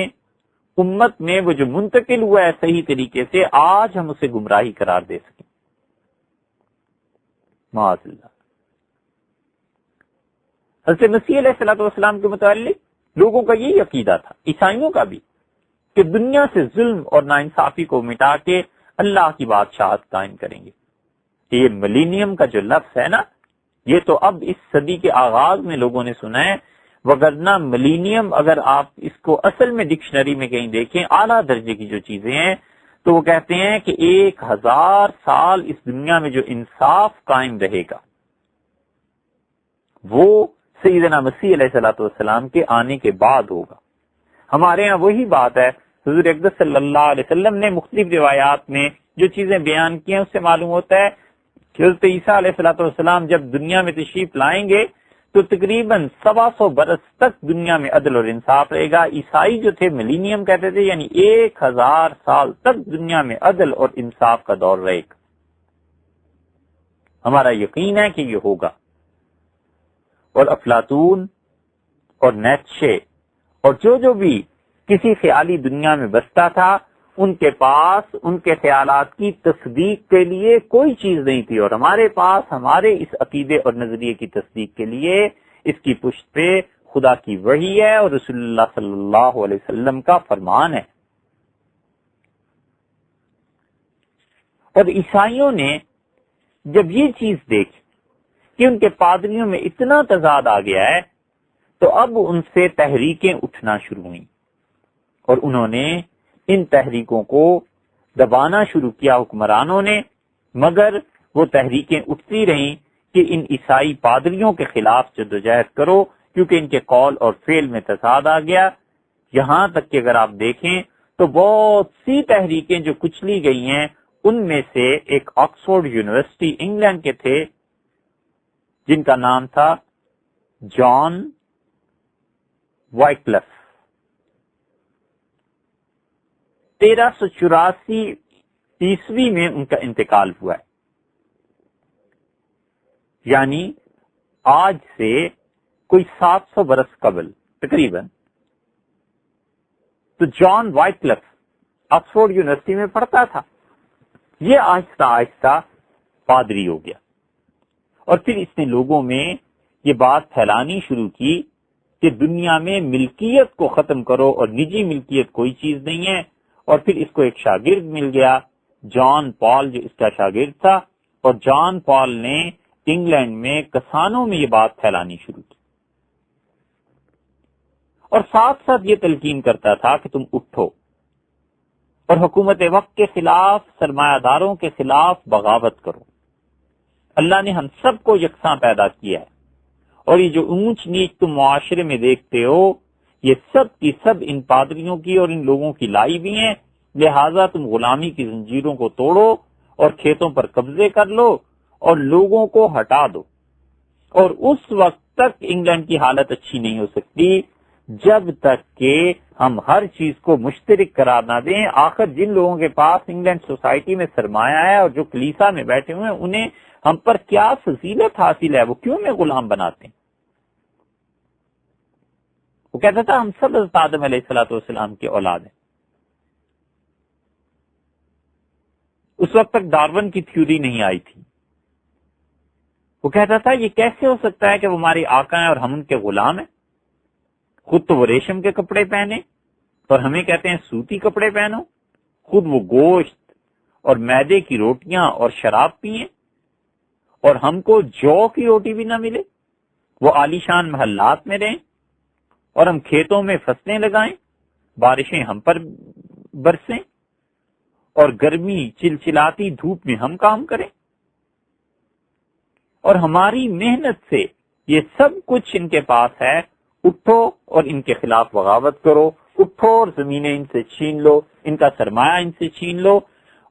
امت میں وہ جو منتقل ہوا ہے صحیح طریقے سے، آج ہم اسے گمراہی قرار دے سکیں؟ معاذ اللہ۔ حضرت مسیح علیہ الصلوۃ والسلام کے متعلق لوگوں کا یہی عقیدہ تھا، عیسائیوں کا بھی، کہ دنیا سے ظلم اور ناانصافی کو مٹا کے اللہ کی بادشاہت قائم کریں گے۔ کہ یہ ملینیم کا جو لفظ ہے نا، یہ تو اب اس صدی کے آغاز میں لوگوں نے سنا ہے، وگرنہ ملینیم اگر آپ اس کو اصل میں ڈکشنری میں کہیں دیکھیں، اعلیٰ درجے کی جو چیزیں ہیں، تو وہ کہتے ہیں کہ 1000 سال اس دنیا میں جو انصاف قائم رہے گا وہ سیدنا مسیح علیہ الصلوۃ والسلام کے آنے کے بعد ہوگا۔ ہمارے ہاں وہی بات ہے، حضور اقدس صلی اللہ علیہ وسلم نے مختلف روایات میں جو چیزیں بیان کی ہیں اس سے معلوم ہوتا ہے کہ حضرت عیسیٰ علیہ الصلوۃ والسلام جب دنیا میں تشریف لائیں گے تو تقریباً 125 برس تک دنیا میں عدل اور انصاف رہے گا۔ عیسائی جو تھے ملینیم کہتے تھے، یعنی 1000 سال تک دنیا میں عدل اور انصاف کا دور رہے گا۔ ہمارا یقین ہے کہ یہ ہوگا، اور افلاطون اور نیٹشے اور جو بھی کسی خیالی دنیا میں بستا تھا، ان کے پاس ان کے خیالات کی تصدیق کے لیے کوئی چیز نہیں تھی، اور ہمارے پاس ہمارے اس عقیدے اور نظریے کی تصدیق کے لیے اس کی پشت پہ خدا کی وحی ہے اور رسول اللہ صلی اللہ علیہ وسلم کا فرمان ہے۔ اور عیسائیوں نے جب یہ چیز دیکھی کہ ان کے پادریوں میں اتنا تضاد آ گیا ہے، تو اب ان سے تحریکیں اٹھنا شروع ہوئیں، اور انہوں نے ان تحریکوں کو دبانا شروع کیا حکمرانوں نے، مگر وہ تحریکیں اٹھتی رہیں کہ ان عیسائی پادریوں کے خلاف جدوجہد کرو، کیونکہ ان کے قول اور فعل میں تضاد آ گیا۔ یہاں تک کہ اگر آپ دیکھیں تو بہت سی تحریکیں جو کچلی گئی ہیں، ان میں سے ایک آکسفورڈ یونیورسٹی انگلینڈ کے تھے جن کا نام تھا جان وائکلف، 1384 عیسوی میں ان کا انتقال ہوا ہے، یعنی آج سے کوئی 700 برس قبل تقریباً۔ تو جان وائکلف آکسفورڈ یونیورسٹی میں پڑھتا تھا، یہ آہستہ آہستہ پادری ہو گیا، اور پھر اس نے لوگوں میں یہ بات پھیلانی شروع کی کہ دنیا میں ملکیت کو ختم کرو اور نجی ملکیت کوئی چیز نہیں ہے۔ اور پھر اس کو ایک شاگرد مل گیا، جان پال، جو اس کا شاگرد تھا، اور جان پال نے انگلینڈ میں کسانوں میں یہ بات پھیلانی شروع کی، اور ساتھ ساتھ یہ تلقین کرتا تھا کہ تم اٹھو اور حکومت وقت کے خلاف، سرمایہ داروں کے خلاف بغاوت کرو۔ اللہ نے ہم سب کو یکساں پیدا کیا ہے، اور یہ جو اونچ نیچ تم معاشرے میں دیکھتے ہو، یہ سب کی سب ان پادریوں کی اور ان لوگوں کی لائی بھی ہیں، لہٰذا تم غلامی کی زنجیروں کو توڑو اور کھیتوں پر قبضے کر لو اور لوگوں کو ہٹا دو۔ اور اس وقت تک انگلینڈ کی حالت اچھی نہیں ہو سکتی جب تک کہ ہم ہر چیز کو مشترک قرار نہ دیں۔ آخر جن لوگوں کے پاس انگلینڈ سوسائٹی میں سرمایہ ہے اور جو کلیسا میں بیٹھے ہوئے ہیں، انہیں ہم پر کیا فضیلت حاصل ہے؟ وہ کیوں میں غلام بناتے ہیں؟ وہ کہتا تھا ہم سب حضرت آدم علیہ الصلوۃ والسلام کی اولاد ہیں۔ اس وقت تک ڈارون کی تھیوری نہیں آئی تھی۔ وہ کہتا تھا یہ کیسے ہو سکتا ہے کہ وہ ہمارے آقا ہیں اور ہم ان کے غلام ہیں؟ خود تو وہ ریشم کے کپڑے پہنے اور ہمیں کہتے ہیں سوتی کپڑے پہنو، خود وہ گوشت اور میدے کی روٹیاں اور شراب پئیں، اور ہم کو جو کی روٹی بھی نہ ملے۔ وہ عالیشان محلات میں رہیں اور ہم کھیتوں میں فصلیں لگائیں، بارشیں ہم پر برسیں اور گرمی چلچلاتی دھوپ میں ہم کام کریں۔ اور ہماری محنت سے یہ سب کچھ ان کے پاس ہے، اٹھو اور ان کے خلاف بغاوت کرو، اٹھو اور زمینیں ان سے چھین لو، ان کا سرمایہ ان سے چھین لو۔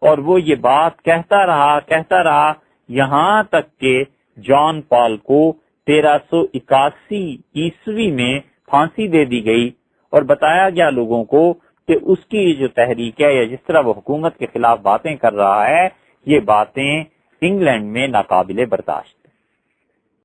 اور وہ یہ بات کہتا رہا یہاں تک کہ جان پال کو 1381 عیسوی میں پھانسی دے دی گئی، اور بتایا گیا لوگوں کو کہ اس کی جو تحریک ہے یا جس طرح وہ حکومت کے خلاف باتیں کر رہا ہے، یہ باتیں انگلینڈ میں ناقابل برداشت۔